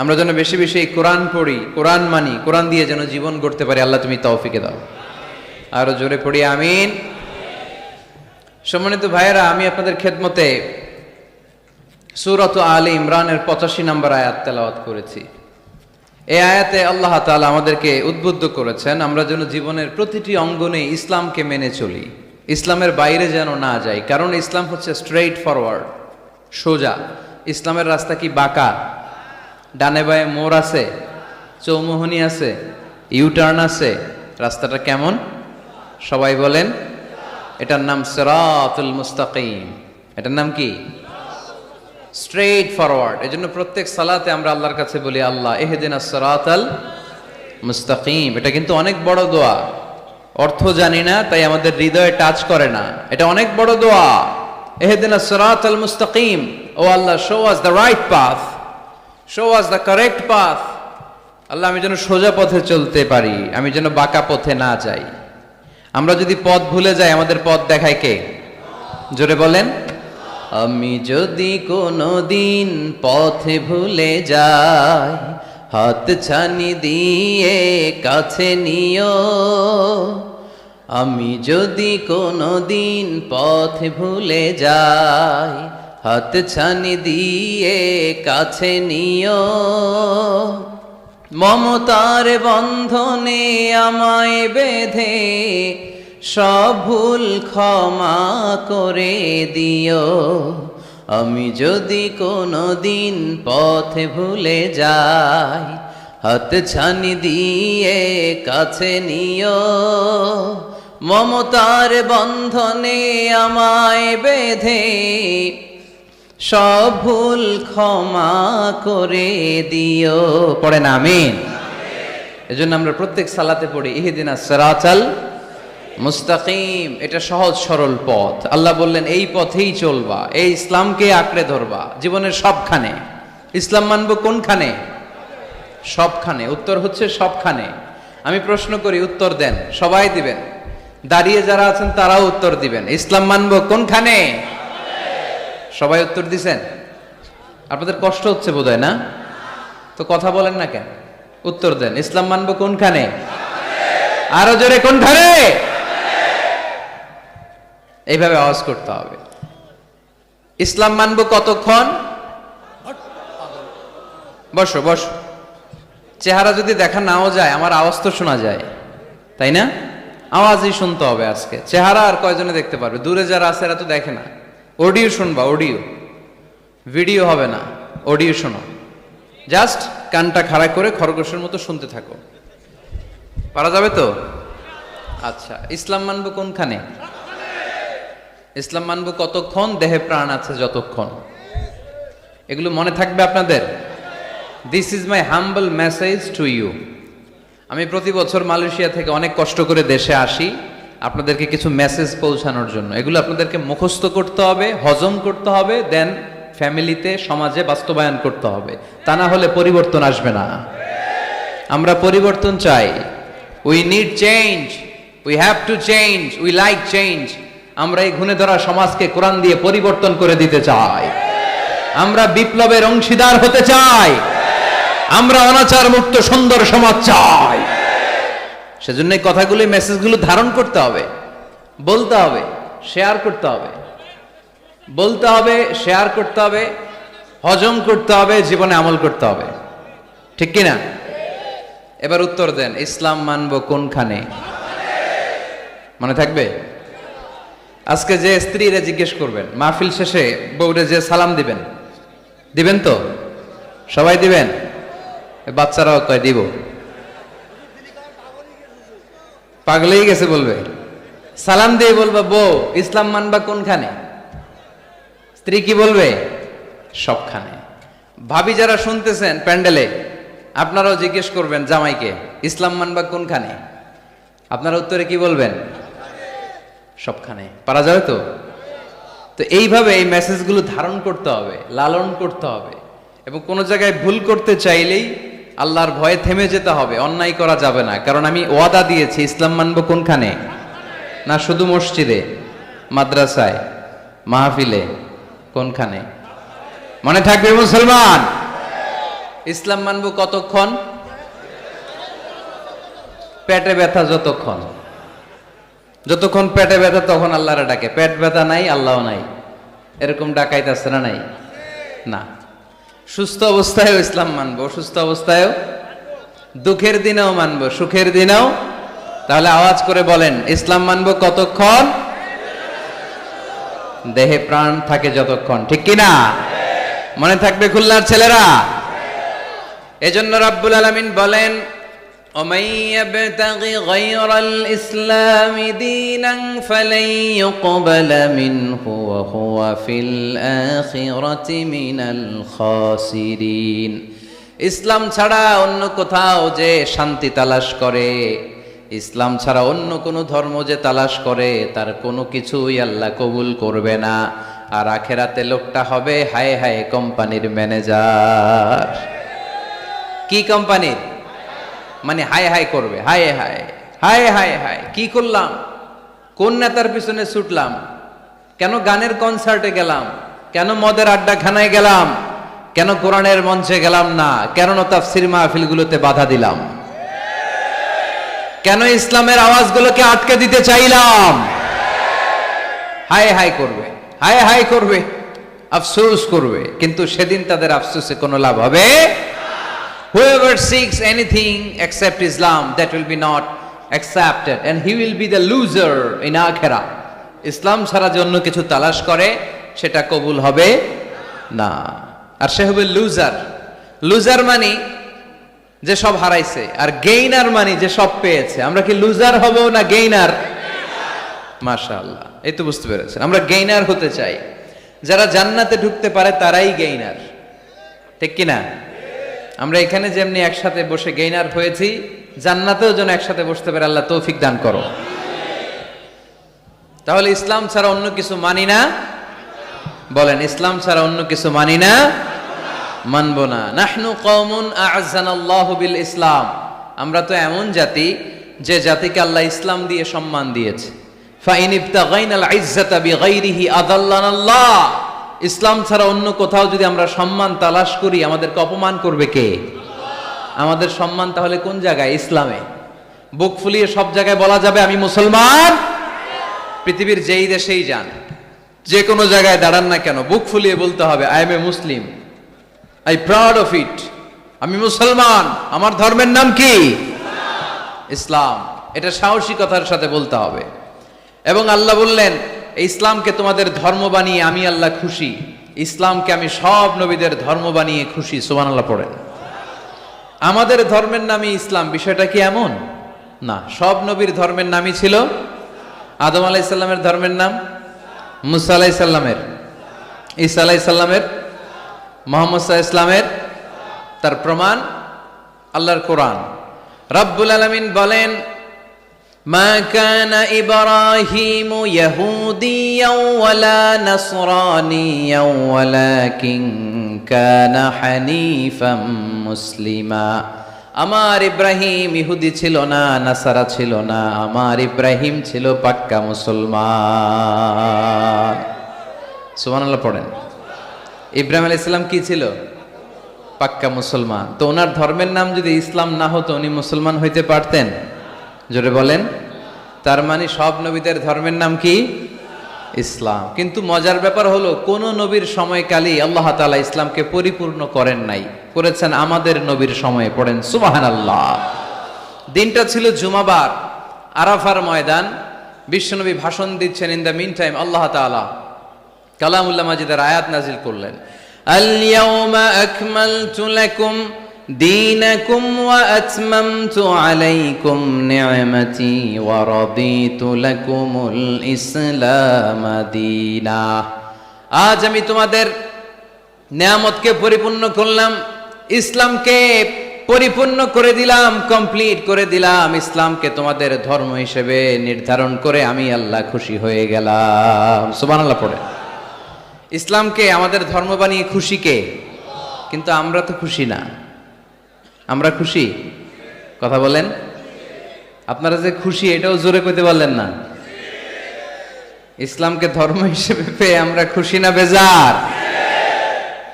[SPEAKER 1] আমরা যেন বেশি বেশি কোরআন পড়ি, কোরআন মানি, কোরআন দিয়ে যেন জীবন গড়তে পারি। আল্লাহ তুমি তৌফিকে দাও। আরো জোরে পড়ি আমিন। সম্মানিত ভাইয়েরা, আমি আপনাদের খেদমতে সূরাত আলে ইমরানের 85 নম্বর আয়াত তেলাওয়াত করেছি। এই আয়াতে আল্লাহ তাআলা আমাদেরকে উদ্বুদ্ধ করেছেন আমরা যেন জীবনের প্রতিটি অঙ্গনে ইসলামকে মেনে চলি, ইসলামের বাইরে যেন না যাই। কারণ ইসলাম হচ্ছে স্ট্রেইট ফরওয়ার্ড, সোজা। ইসলামের রাস্তা কি বাঁকা? ডানে বায়ে মোড় আছে, চৌমুহনী আছে, ইউটার্ন আছে। রাস্তাটা কেমন? সবাই বলেন। এটার নাম সিরাতুল মুস্তাকিম। এটার নাম কি? Straight forward. এজন্য প্রত্যেক সালাতে আমরা আল্লাহর কাছে বলি, আল্লাহ ইহদিনাস সিরাতাল মুস্তাকিম। এটা কিন্তু অনেক বড় দোয়া। অর্থ জানি না, তাই আমাদের হৃদয়ে টাচ করে না। এটা অনেক বড় দোয়া। ইহদিনাস সিরাতাল মুস্তাকিম। ও Allah, show us the right path, show us the correct path. Allah, আমি যেন সোজা পথে চলতে পারি, আমি যেন বাঁকা পথে না যাই। আমরা যদি পথ ভুলে যাই, আমাদের পথ দেখায় কে? জোরে বলেন। আমি যদি কোনো দিন পথে ভুলে যাই, হাত ছানি দিয়ে কাছে নিও। আমি যদি কোনো দিন পথে ভুলে যাই, হাত ছানি দিয়ে কাছে নিও। মমতার বন্ধনে আমায় বেঁধে সব ভুল ক্ষমা করে দিও। আমি যদি কোনো দিন পথে ভুলে যাই, হাত ছানি দিয়ে কাছে নিও। মমতার বন্ধনে আমায় বেঁধে সব ভুল ক্ষমা করে দিও। পড়েন আমিন। এজন্য আমরা প্রত্যেক সালাতে পড়ি ইহদিনাস সিরাতাল মুস্তাকিম। এটা সহজ সরল পথ। আল্লাহ বললেন এই পথেই চলবা, এই ইসলামকে আঁকড়ে ধরবা জীবনের সবখানে। ইসলাম মানব কোনখানে? সবখানে। উত্তর হচ্ছে সবখানে। আমি প্রশ্ন করি, উত্তর দেন। সবাই দিবেন। দাঁড়িয়ে যারা আছেন তারাও উত্তর দিবেন। ইসলাম মানব কোনখানে? সবাই উত্তর দিছেন? আপনাদের কষ্ট হচ্ছে বোধহয়, না? তো কথা বলেন না কেন? উত্তর দেন। ইসলাম মানব কোনখানে? আরো জোরে, কোনখানে? এইভাবে আওয়াজ করতে হবে। ইসলাম মানব কতক্ষণ? বসো বসো। চেহারা যদি দেখা নাও যায়, আমার আওয়াজ তো শোনা যায়, তাই না? আওয়াজই শুনতে হবে আজকে। চেহারা আর কয়জনে দেখতে পারবে? দূরে যারা আছে এরা তো দেখে না। অডিও শুনবা, অডিও, ভিডিও হবে না, অডিও শোনো। জাস্ট কানটা খাড়া করে খরগোশের মতো শুনতে থাকো। পারা যাবে তো? আচ্ছা, ইসলাম মানব কোনখানে? ইসলাম মানব কতক্ষণ? দেহে প্রাণ আছে যতক্ষণ। এগুলো মনে থাকবে আপনাদের। This is my humble message to you. আমি প্রতি বছর মালয়েশিয়া থেকে অনেক কষ্ট করে দেশে আসি আপনাদেরকে কিছু মেসেজ পৌঁছানোর জন্য। এগুলো আপনাদেরকে মুখস্থ করতে হবে, হজম করতে হবে, দেন ফ্যামিলিতে, সমাজে বাস্তবায়ন করতে হবে। তা না হলে পরিবর্তন আসবে না। আমরা পরিবর্তন চাই। We need change, we have to change, we like change. আমরা এই ঘুণে ধরা সমাজকে কোরআন দিয়ে পরিবর্তন করে দিতে চাই। আমরা বিপ্লবের অংশীদার হতে চাই। আমরা অনাচার মুক্ত সুন্দর সমাজ চাই। সেজন্য এই কথাগুলো, মেসেজগুলো ধারণ করতে হবে, বলতে হবে, শেয়ার করতে হবে। বলতে হবে, শেয়ার করতে হবে, হজম করতে হবে, জীবনে আমল করতে হবে। ঠিক কিনা? এবার উত্তর দেন, ইসলাম মানব কোনখানে? মনে থাকবে? আজকে যে স্ত্রীরা জিজ্ঞেস করবেন মাহফিল শেষে বউরে যে সালাম দিবেন, দিবেন তো? সবাই দিবেন? বাচ্চারাও কয় দিব। পাগলেই গেছে বলবে। সালাম দিয়ে বলবা বউ ইসলাম মানবা কোনখানে? স্ত্রী কি বলবে? সবখানে। ভাবি যারা শুনতেছেন প্যান্ডেলে, আপনারাও জিজ্ঞেস করবেন জামাইকে ইসলাম মানবা কোনখানে? আপনারা উত্তরে কি বলবেন? সবখানে। পারা যাবে তো? তো এইভাবে এই মেসেজগুলো ধারণ করতে হবে, লালন করতে হবে, এবং কোনো জায়গায় ভুল করতে চাইলেই আল্লাহর ভয়ে থেমে যেতে হবে, অন্যায় করা যাবে না। কারণ আমি ওয়াদা দিয়েছি ইসলাম মানবো কোনখানে? না শুধু মসজিদে, মাদ্রাসায়, মাহফিলে, কোনখানে? মনে থাকবে মুসলমান, ইসলাম মানবো কতক্ষণ? পেটে ব্যথা যতক্ষণ। যতক্ষণ পেটে ব্যথা তখন আল্লাহরে ডাকে। পেট ব্যথা নাই, আল্লাহ নাই, এরকম ডাকাইতেছে না? নাই না। সুস্থ অবস্থায়ও ইসলাম মানবো, অসুস্থ অবস্থায়ও, দুঃখের দিনেও মানবো, সুখের দিনেও। তাহলে আওয়াজ করে বলেন ইসলাম মানবো কতক্ষণ? দেহে প্রাণ থাকে যতক্ষণ, ঠিক কিনা? মনে থাকবে খুলনার ছেলেরা? এজন্য রাব্বুল আলামিন বলেন ومن يبتغ غير الإسلام دينا فلن يقبل منه وهو في الآخرة من الخاسرين। ইসলাম ছাড়া অন্য কোথাও যে শান্তি তালাশ করে, ইসলাম ছাড়া অন্য কোনো ধর্ম যে তালাশ করে, তার কোনো কিছুই আল্লাহ কবুল করবে না। আর আখেরাতে লোকটা হবে হায় হায় কোম্পানির ম্যানেজার। কি কোম্পানির? মানে হায় হায় করবে, হায় হায় হায় হায় হায়, কি করলাম, কোন নেতার পিছনে ছুটলাম, কেন গানের কনসার্টে গেলাম, কেন মদের আড্ডাখানায় গেলাম, কেন কোরআনের মঞ্চে গেলাম না, কেন তাফসীর মাহফিলগুলোতে বাধা দিলাম, কেন ইসলামের আওয়াজগুলোকে আটকে দিতে চাইলাম। হায় হায় করবে, হায় হায় করবে, আফসোস করবে, কিন্তু সেদিন তাদের আফসোসে কোনো লাভ হবে। Whoever seeks anything except Islam, that will be not accepted, and he will be the loser in akhirah. ইসলাম ছাড়া যে অন্য কিছু তালাশ করে সেটা কবুল হবে না, আর সে হবে লুজার। লুজার মানে যে সব হারাইছে, আর গেইনার মানে যে সব পেয়েছে। আমরা কি লুজার হব না গেইনার? মাশাআল্লাহ, এই তো বুঝতে পেরেছেন, আমরা গেইনার হতে চাই। যারা জান্নাতে ঢুকতে পারে তারাই গেইনার, ঠিক কিনা? আমরা এখানে যেমনি একসাথে বসে গেইনার হয়েছি, জান্নাতেও যেন একসাথে বসতে পারে, আল্লাহ তৌফিক দান করো। তাহলে ইসলাম ছাড়া অন্য কিছু মানি না, বলেন ইসলাম ছাড়া অন্য কিছু মানি না, মানবো না। নাহনু কওমুন আ'আযানাল্লাহু বিল ইসলাম, আমরা তো এমন জাতি যে জাতিকে আল্লাহ ইসলাম দিয়ে সম্মান দিয়েছে। ফাইন ইবতাগাইনাল ইজ্জাতা বিগাইরিহি আযাল্লানাল্লাহ, ইসলাম ছাড়া অন্য কোথাও যদি আমরা সম্মান তালাশ করি, আমাদেরকে অপমান করবে কে? আমাদের সম্মান তাহলে কোন জায়গায়? ইসলামে। বুক ফুলিয়ে সব জায়গায় বলা যাবে আমি মুসলমান। পৃথিবীর যেই দেশেই যান, যে কোনো জায়গায় দাঁড়ান না কেন, বুক ফুলিয়ে বলতে হবে I M A Muslim, I proud of it, আমি মুসলমান, আমার ধর্মের নাম কি? ইসলাম। এটা সাহসিকতার সাথে বলতে হবে। এবং আল্লাহ বললেন ইসলামকে তোমাদের ধর্ম বানিয়ে আমি আল্লাহ খুশি, ইসলামকে আমি সব নবীদের ধর্ম বানিয়ে খুশি। সুবহানাল্লাহ পড়েন। আমাদের ধর্মের নামই ইসলাম, বিষয়টা কি এমন না? সব নবীর ধর্মের নামই ছিল। আদম আলাইহিস সালামের ধর্মের নাম, মুসা আলাইহিস সালামের, ঈসা আলাইহিস সালামের, মুহাম্মদ সাল্লাল্লাহু আলাইহি ওয়াসাল্লামের। তার প্রমাণ আল্লাহর কোরআন। রব্বুল আলামিন বলেন মা কানা ইব্রাহিমু ইয়াহুদিয়াও ওয়ালা নাসরানিয়াও ওয়ালাকিন কানা হানিফাম মুসলিমা। আমার ইব্রাহিম ইহুদি ছিল না, নাসারা ছিল না, আমার ইব্রাহিম ছিল পাক্কা মুসলমান। সুবহানাল্লাহ পড়েন। ইব্রাহিম আলাইহিস সালাম কি ছিল? পাক্কা মুসলমান। তো ওনার ধর্মের নাম যদি ইসলাম না হতো উনি মুসলমান হইতে পারতেন? জোরে বলেন। তার মানে সব নবীদের ধর্মের নাম কি? ইসলাম। কিন্তু মজার ব্যাপার হলো কোন নবীর সময়কালেই আল্লাহ তাআলা ইসলামকে পরিপূর্ণ করেন নাই, করেছেন আমাদের নবীর সময়ে। পড়েন সুবহানাল্লাহ। দিনটা ছিল জুমাবার, আরাফার ময়দান। বিশ্বনবী ভাষণ দিচ্ছেন, ইন দ্য মিন টাইম আল্লাহ তাআলা কালামুল্লাহ মাজিদের আয়াত নাজিল করলেন, আল ইয়াউমা আকমালতু লাকুম দীনাকুম ওয়া আতমামতু আলাইকুম নি'মাতি ওয়া রাদিতু লাকুমুল ইসলাম দীনা। আজ আমি তোমাদের নিয়ামতকে পরিপূর্ণ করলাম, ইসলামকে পরিপূর্ণ করে দিলাম, কমপ্লিট করে দিলাম। ইসলামকে তোমাদের ধর্ম হিসেবে নির্ধারণ করে আমি আল্লাহ খুশি হয়ে গেলাম। সুবহানাল্লাহ পড়ে। ইসলামকে আমাদের ধর্ম বানিয়ে খুশি কে? কিন্তু আমরা তো খুশি না। আমরা খুশি? কথা বলেন। আপনারা যে খুশি এটাও জোরে কইতে পারলেন না। ইসলামকে ধর্ম হিসেবে পেয়ে আমরা খুশি না বেজার?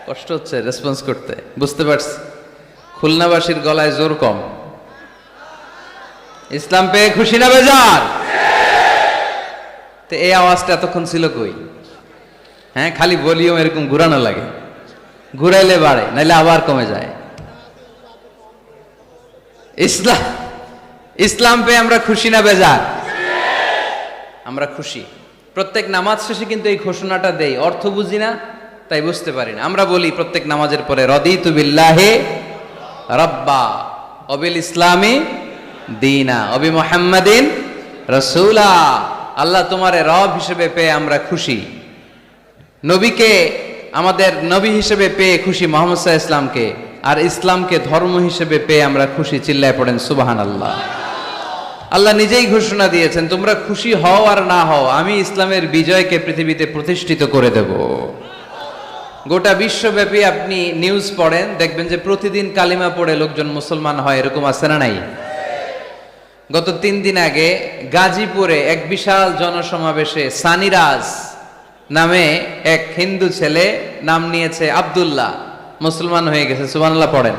[SPEAKER 1] কষ্ট হচ্ছে রেসপন্স করতে, বুঝতে পারছি। খুলনাবাসীর গলায় জোর কম। ইসলাম পেয়ে খুশি না বেজার? তো এই আওয়াজটা এতক্ষণ ছিল কই? হ্যাঁ, খালি ভলিউম এরকম ঘুরানো লাগে, ঘুরাইলে বাড়ে, নাইলে আবার কমে যায়। ইসলাম পেয়ে আমরা খুশি না বেজার? আমরা খুশি। প্রত্যেক নামাজ শেষে কিন্তু এই ঘোষণাটা দেই, অর্থ বুঝি না তাই বুঝতে পারি না। আমরা বলি প্রত্যেক নামাজের পরে, রদিতু বিল্লাহি রাব্বা ওয়া বিল ইসলামি দীনা ওয়া বি মুহাম্মাদিন রাসূলা। আল্লাহ তোমারে রব হিসেবে পেয়ে আমরা খুশি, নবীকে আমাদের নবী হিসেবে পেয়ে খুশি, মুহাম্মদ সাল্লাল্লাহু আলাইহি ইসলামকে, আর ইসলামকে ধর্ম হিসেবে পেয়ে আমরা খুশি। চিল্লায় পড়েন সুবহানাল্লাহ। আল্লাহ নিজেই ঘোষণা দিয়েছেন, তোমরা খুশি হও আর না হও, আমি ইসলামের বিজয়কে পৃথিবীতে প্রতিষ্ঠিত করে দেব। গোটা বিশ্বব্যাপী আপনি নিউজ পড়েন, দেখবেন যে প্রতিদিন কালিমা পড়ে লোকজন মুসলমান হয়, এরকম আছে না নাই? গত 3 দিন আগে গাজীপুরে এক বিশাল জনসমাবেশে সানিরাজ নামে এক হিন্দু ছেলে, নাম নিয়েছে আব্দুল্লাহ, মুসলমান হয়ে গেছে। সুবহানাল্লাহ পড়েন।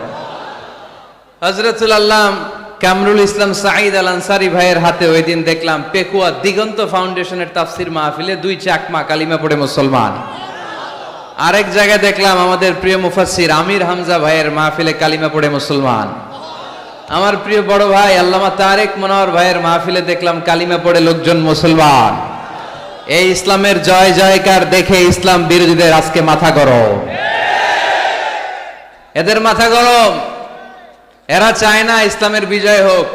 [SPEAKER 1] হযরতুল আল্লাহ কামরুল ইসলাম সাঈদ আল আনসারী ভাইয়ের হাতে ওই দিন দেখলাম পেকুয়া দিগন্ত ফাউন্ডেশনের তাফসির মাহফিলে 2 চাকমা কালিমা পড়ে মুসলমান। আরেক জায়গায় দেখলাম আমাদের প্রিয় মুফাসসির আমির হামজা ভাইয়ের মাহফিলে কালিমা পড়ে মুসলমান। আমার প্রিয় বড় ভাই আল্লামা তারেক মনোয়ার ভাইয়ের মাহফিলে দেখলাম কালিমা পড়ে লোকজন মুসলমান। এই ইসলামের জয় জয়কার দেখে ইসলাম বিরোধীদের আজকে মাথা গরম, এদের মাথা গরম। এরা চায় না ইসলামের বিজয় হোক।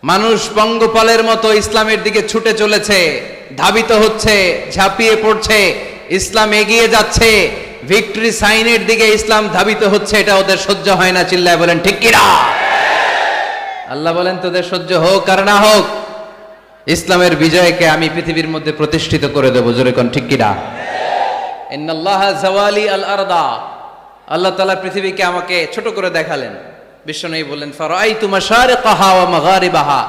[SPEAKER 1] মানুষ পঙ্গপালের মতো ইসলামের দিকে ছুটে চলেছে, ধাবিত হচ্ছে, ঝাঁপিয়ে পড়ছে, ইসলাম এগিয়ে যাচ্ছে, ভিক্টরি সাইনের দিকে ইসলাম ধাবিত হচ্ছে। এটা ওদের সহ্য হয় না। চিল্লায় বলেন ঠিক কিনা? আল্লাহ বলেন তোদের সহ্য হোক আর না হোক, ইসলামের বিজয়কে আমি পৃথিবীর মধ্যে প্রতিষ্ঠিত করে দেব। জোরে কোন ঠিক কিনা? ইন্নাল্লাহা জাওয়ালি আল আরদা। আল্লাহ তাআলা পৃথিবীকে আমাকে ছোট করে দেখালেন। বিশ্বনবী বললেন, ফারাআইতু মাশারিকাহা ওয়া মাগারিবাহা।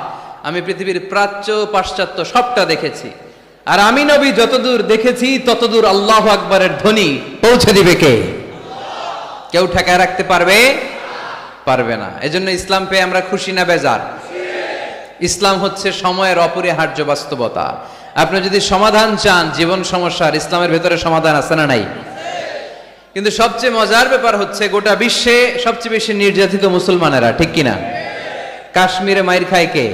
[SPEAKER 1] আমি পৃথিবীর প্রাচ্য পাশ্চাত্য সবটা দেখেছি। আর আমি নবী যতদূর দেখেছি ততদূর আল্লাহু আকবারের ধ্বনি পৌঁছে দিবে কে? কেউ ঠেকায় রাখতে পারবে? পারবে না। এজন্য ইসলাম পেয়ে আমরা খুশি না বেজার? ইসলাম হচ্ছে সময়ের অপরিহার্য বাস্তবতা। আপনি যদি সমাধান চান জীবন সমস্যার, ইসলামের ভেতরে সমাধান আছে না নাই? কিন্তু সবচেয়ে মজার ব্যাপার হচ্ছে গোটা বিশ্বে সবচেয়ে বেশি নির্যাতিত মুসলমানেরা, ঠিক কিনা? কাশ্মীরে মাইর খায় কে?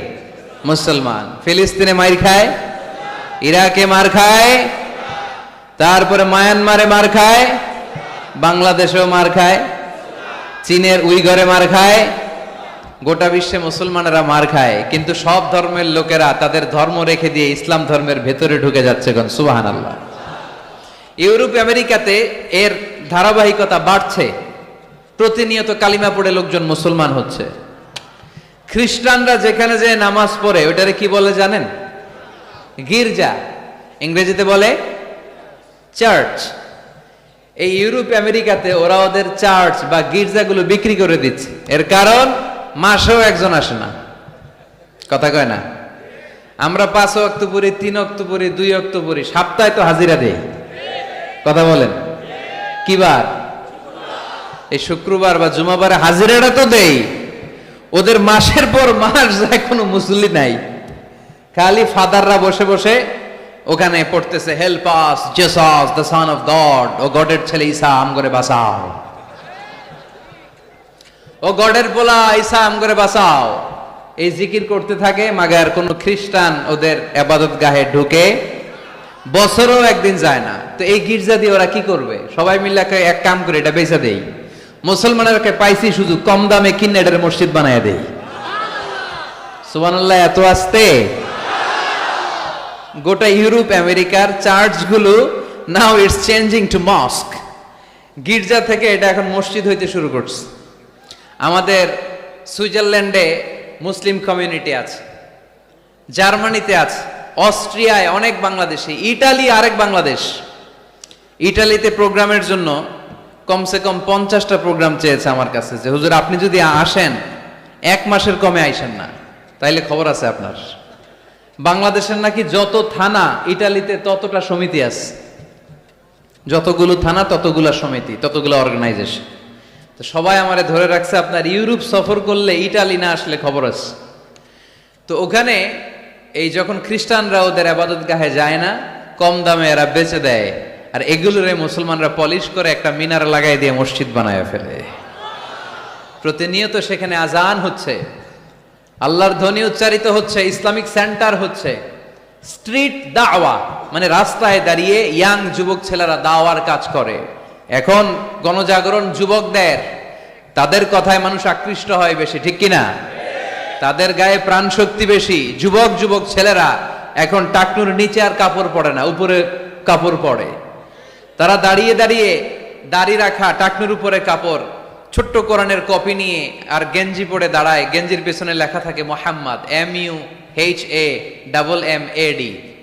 [SPEAKER 1] মুসলমান। ফিলিস্তিনে মাইর খায়, ইরাকে মার খায়, তারপরে মায়ানমারে মার খায়, বাংলাদেশেও মার খায়, চীনের উইঘরে মার খায়, গোটা বিশ্বে মুসলমানেরা মার খায়। কিন্তু সব ধর্মের লোকেরা তাদের ধর্ম রেখে দিয়ে ইসলাম ধর্মের ভেতরে ঢুকে যাচ্ছে। কোন সুবহানাল্লাহ। ইউরোপ আমেরিকাতে এর ধারাবাহিকতা বাড়ছে, প্রতিনিয়ত কালিমা পড়ে লোকজন মুসলমান হচ্ছে। খ্রিস্টানরা যেখানে যে নামাজ পড়ে ওটারে কি বলে জানেন? গির্জা। ইংরেজিতে বলে চার্চ। এই ইউরোপ আমেরিকাতে ওরা ওদের চার্চ বা গির্জাগুলো বিক্রি করে দিচ্ছে। এর কারণ মাসেও একজন আসে না। কথা কয় না? আমরা 5 ওয়াক্ত পড়ি, 3 ওয়াক্ত পড়ি, 2 ওয়াক্ত পড়ি, সপ্তাহে তো হাজিরা দেই। কথা বলেন। কি বার? এই শুক্রবার বা জুমাবারে হাজিরাটা তো দেই। ওদের মাসের পর মাস যায়, কোনো মুসল্লি নাই। খালি ফাদাররা বসে বসে ওখানে পড়তেছে, help us Jesus the son of God, ও গডের ছেলে ঈসা আমগরে বাঁচাও, ও গডের পোলা ঈসা আমগরে বাঁচাও। এই জিকির করতে থাকে, মাগার কোন খ্রিস্টান ওদের ইবাদত গাহে ঢুকে বছরও একদিন যায় না। তো এই গির্জা দিয়ে ওরা কি করবে? সবাই মিলে এক কাম করে এটা বেচা দেই, মুসলমানেরকে পাইছি সুযোগ, কম দামে কিনে এটার মসজিদ বানায় দেই। সুবহানাল্লাহ, এত আসতে গোটা ইউরোপ আমেরিকার চার্চগুলো now it's changing to mosque. গির্জা থেকে এটা এখন মসজিদ হইতে শুরু করছে। আমাদের সুইজারল্যান্ডে মুসলিম কমিউনিটি আছে, জার্মানিতে আছে, অস্ট্রিয়ায় অনেক বাংলাদেশি, ইটালি আরেক বাংলাদেশ। ইটালিতে প্রোগ্রামের জন্য কমসে কম 50টা প্রোগ্রাম চেয়েছে আমার কাছে, যে হুজুর আপনি যদি আসেন 1 মাসের কমে আইসেন না, তাইলে খবর আছে আপনার। বাংলাদেশের নাকি যত থানা ইটালিতে ততটা সমিতি আছে, যতগুলো থানা ততগুলা সমিতি, ততগুলো অর্গানাইজেশন। তো সবাই আমারে ধরে রাখছে আপনার ইউরোপ সফর করলে ইটালি না আসলে খবর আছে। তো ওখানে এই যখন খ্রিস্টানরা ওদের ইবাদত গাহে যায় না, কম দামে এরা বেচে দেয়, আর এগুলোরে মুসলমানরা পলিশ করে একটা মিনার লাগাই দিয়ে মসজিদ বানায় ফেলে। প্রতিনিয়ত সেখানে আজান হচ্ছে, আল্লাহর ধ্বনি উচ্চারিত হচ্ছে, ইসলামিক সেন্টার হচ্ছে, স্ট্রিট দাওয়া মানে রাস্তায় দাঁড়িয়ে ইয়াং যুবক ছেলেরা দাওয়ার কাজ করে। এখন গণজাগরণ যুবকদের, তাদের কথায় মানুষ আকৃষ্ট হয় বেশি, ঠিক কিনা? তাদের গায়ে প্রাণ শক্তি বেশি। যুবক যুবক ছেলেরা এখন টাকনুর নিচে আর কাপড় পরে না, উপরে কাপড় পরে। তারা দাঁড়িয়ে দাঁড়িয়ে দাড়ি রাখা, টাকনুর উপরে কাপড়, ছোট্ট কোরআনের কপি নিয়ে আর গেঞ্জি পরে দাঁড়ায়। গেঞ্জির পেছনে লেখা থাকে মোহাম্মদ, MUHAMMAD,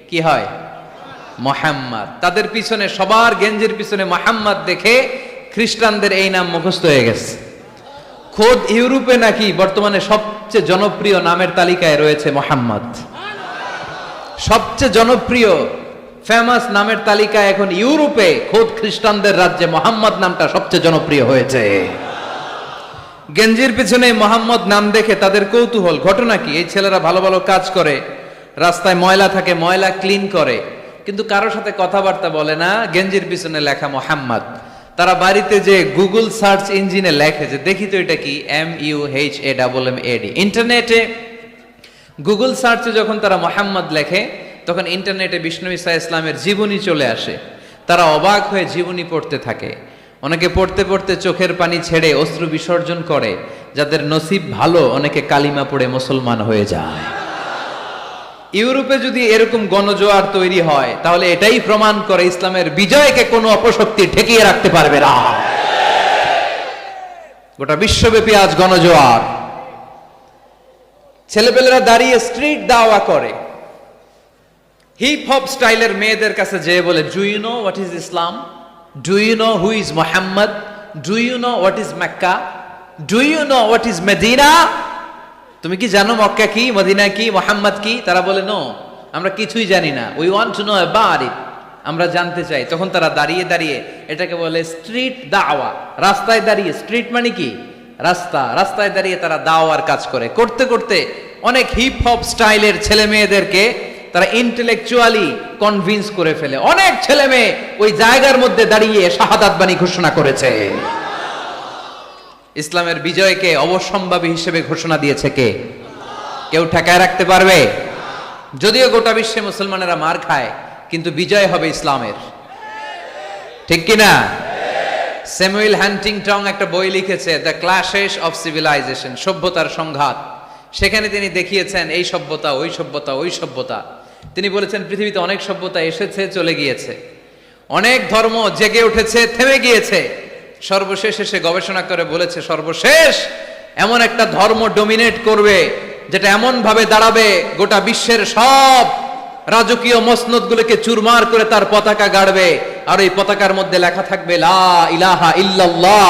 [SPEAKER 1] কি হয়? মোহাম্মদ। তাদের পিছনে, সবার গেঞ্জির পিছনে মোহাম্মদ দেখে খ্রিস্টানদের এই নাম মুখস্থ হয়ে গেছে। খোদ ইউরোপে নাকি বর্তমানে সবচেয়ে জনপ্রিয় নামের তালিকায় রয়েছে মোহাম্মদ। সবচেয়ে জনপ্রিয় ফেমাস নামের তালিকায় এখন ইউরোপে খোদ খ্রিস্টানদের রাজ্যে মোহাম্মদ নামটা সবচেয়ে জনপ্রিয় হয়েছে। গেঞ্জির পিছনে মোহাম্মদ নাম দেখে তাদের কৌতূহল। ঘটনা কি? এই ছেলেরা ভালো ভালো কাজ করে, রাস্তায় ময়লা থাকে, ময়লা ক্লিন করে, কিন্তু কারোর সাথে কথাবার্তা বলে না, গেঞ্জির পিছনে লেখা মোহাম্মদ। তারা বাড়িতে যে গুগল সার্চ ইঞ্জিনে লেখে যে দেখি তো এটা কি, MUHAMMAD। ইন্টারনেটে গুগল সার্চে যখন তারা মোহাম্মদ লেখে, তখন ইন্টারনেটে বিষ্ণু ঈসা ইসলামের জীবনী চলে আসে। তারা অবাক হয়ে জীবনী পড়তে থাকে। অনেকে পড়তে পড়তে চোখের পানি ছেড়ে অশ্রু বিসর্জন করে। যাদের নসিব ভালো, অনেকে কালিমা পড়ে মুসলমান হয়ে যায়। ইউরোপে যদি এরকম গণজোয়ার তৈরি হয়, তাহলে এটাই প্রমাণ করে ইসলামের বিজয়কে কোনো অপশক্তি ঠেকিয়ে রাখতে পারবে না। গোটা বিশ্বব্যাপী আজ গণজোয়ার। ছেলেপেলেরা দাঁড়িয়ে স্ট্রিট দাওয়া করে, হিপ হপ স্টাইলের মেয়েদের কাছে যেয়ে বলে, do you know what is Islam? Do you know who is Muhammad? Do you know what is Mecca? Do you know what is Medina? তুমি কি জানো মক্কা কি, মদিনা কি, মোহাম্মদ কি? তারা বলে, নো, আমরা কিছুই জানি না, we want to know about it, আমরা জানতে চাই। তখন তারা দাঁড়িয়ে দাঁড়িয়ে, এটাকে বলে স্ট্রিট দাওয়া। রাস্তায় দাঁড়িয়ে, স্ট্রিট মানে কি? রাস্তা। রাস্তায় দাঁড়িয়ে তারা দাওয়ার কাজ করে। করতে করতে অনেক হিপ হপ স্টাইলের ছেলে মেয়েদেরকে তারা ইন্টেলেকচুয়ালি কনভিন্স করে ফেলে। অনেক ছেলে মেয়ে ওই জায়গার মধ্যে দাঁড়িয়ে শাহাদাত বাণী ঘোষণা করেছে। ইসলামের বিজয়কে অবশ্যম্ভাবী হিসেবে ঘোষণা দিয়েছে কে? কেউ ঠেকায় রাখতে পারবে? যদিও গোটা বিশ্বে মুসলমানেরা মার খায়, কিন্তু বিজয় হবে ইসলামের, ঠিক কিনা? স্যামুয়েল হান্টিংটন একটা বই লিখেছে, দ্য ক্ল্যাশেস অফ সিভিলাইজেশন, সভ্যতার সংঘাত। সেখানে তিনি দেখিয়েছেন এই সভ্যতা, ওই সভ্যতা, ওই সভ্যতা। তিনি বলেছেন পৃথিবীতে অনেক সভ্যতা এসেছে, চলে গিয়েছে, অনেক ধর্ম জেগে উঠেছে, থেমে গিয়েছে। সর্বশেষ এসে গবেষণা করে বলেছে, সর্বশেষ এমন একটা ধর্ম ডমিনেট করবে, যেটা এমন ভাবে দাঁড়াবে গোটা বিশ্বের সব রাজকীয় মসনদগুলোকে চুরমার করে তার পতাকা গাড়বে, আর এই পতাকার মধ্যে লেখা থাকবে লা ইলাহা ইল্লাল্লাহ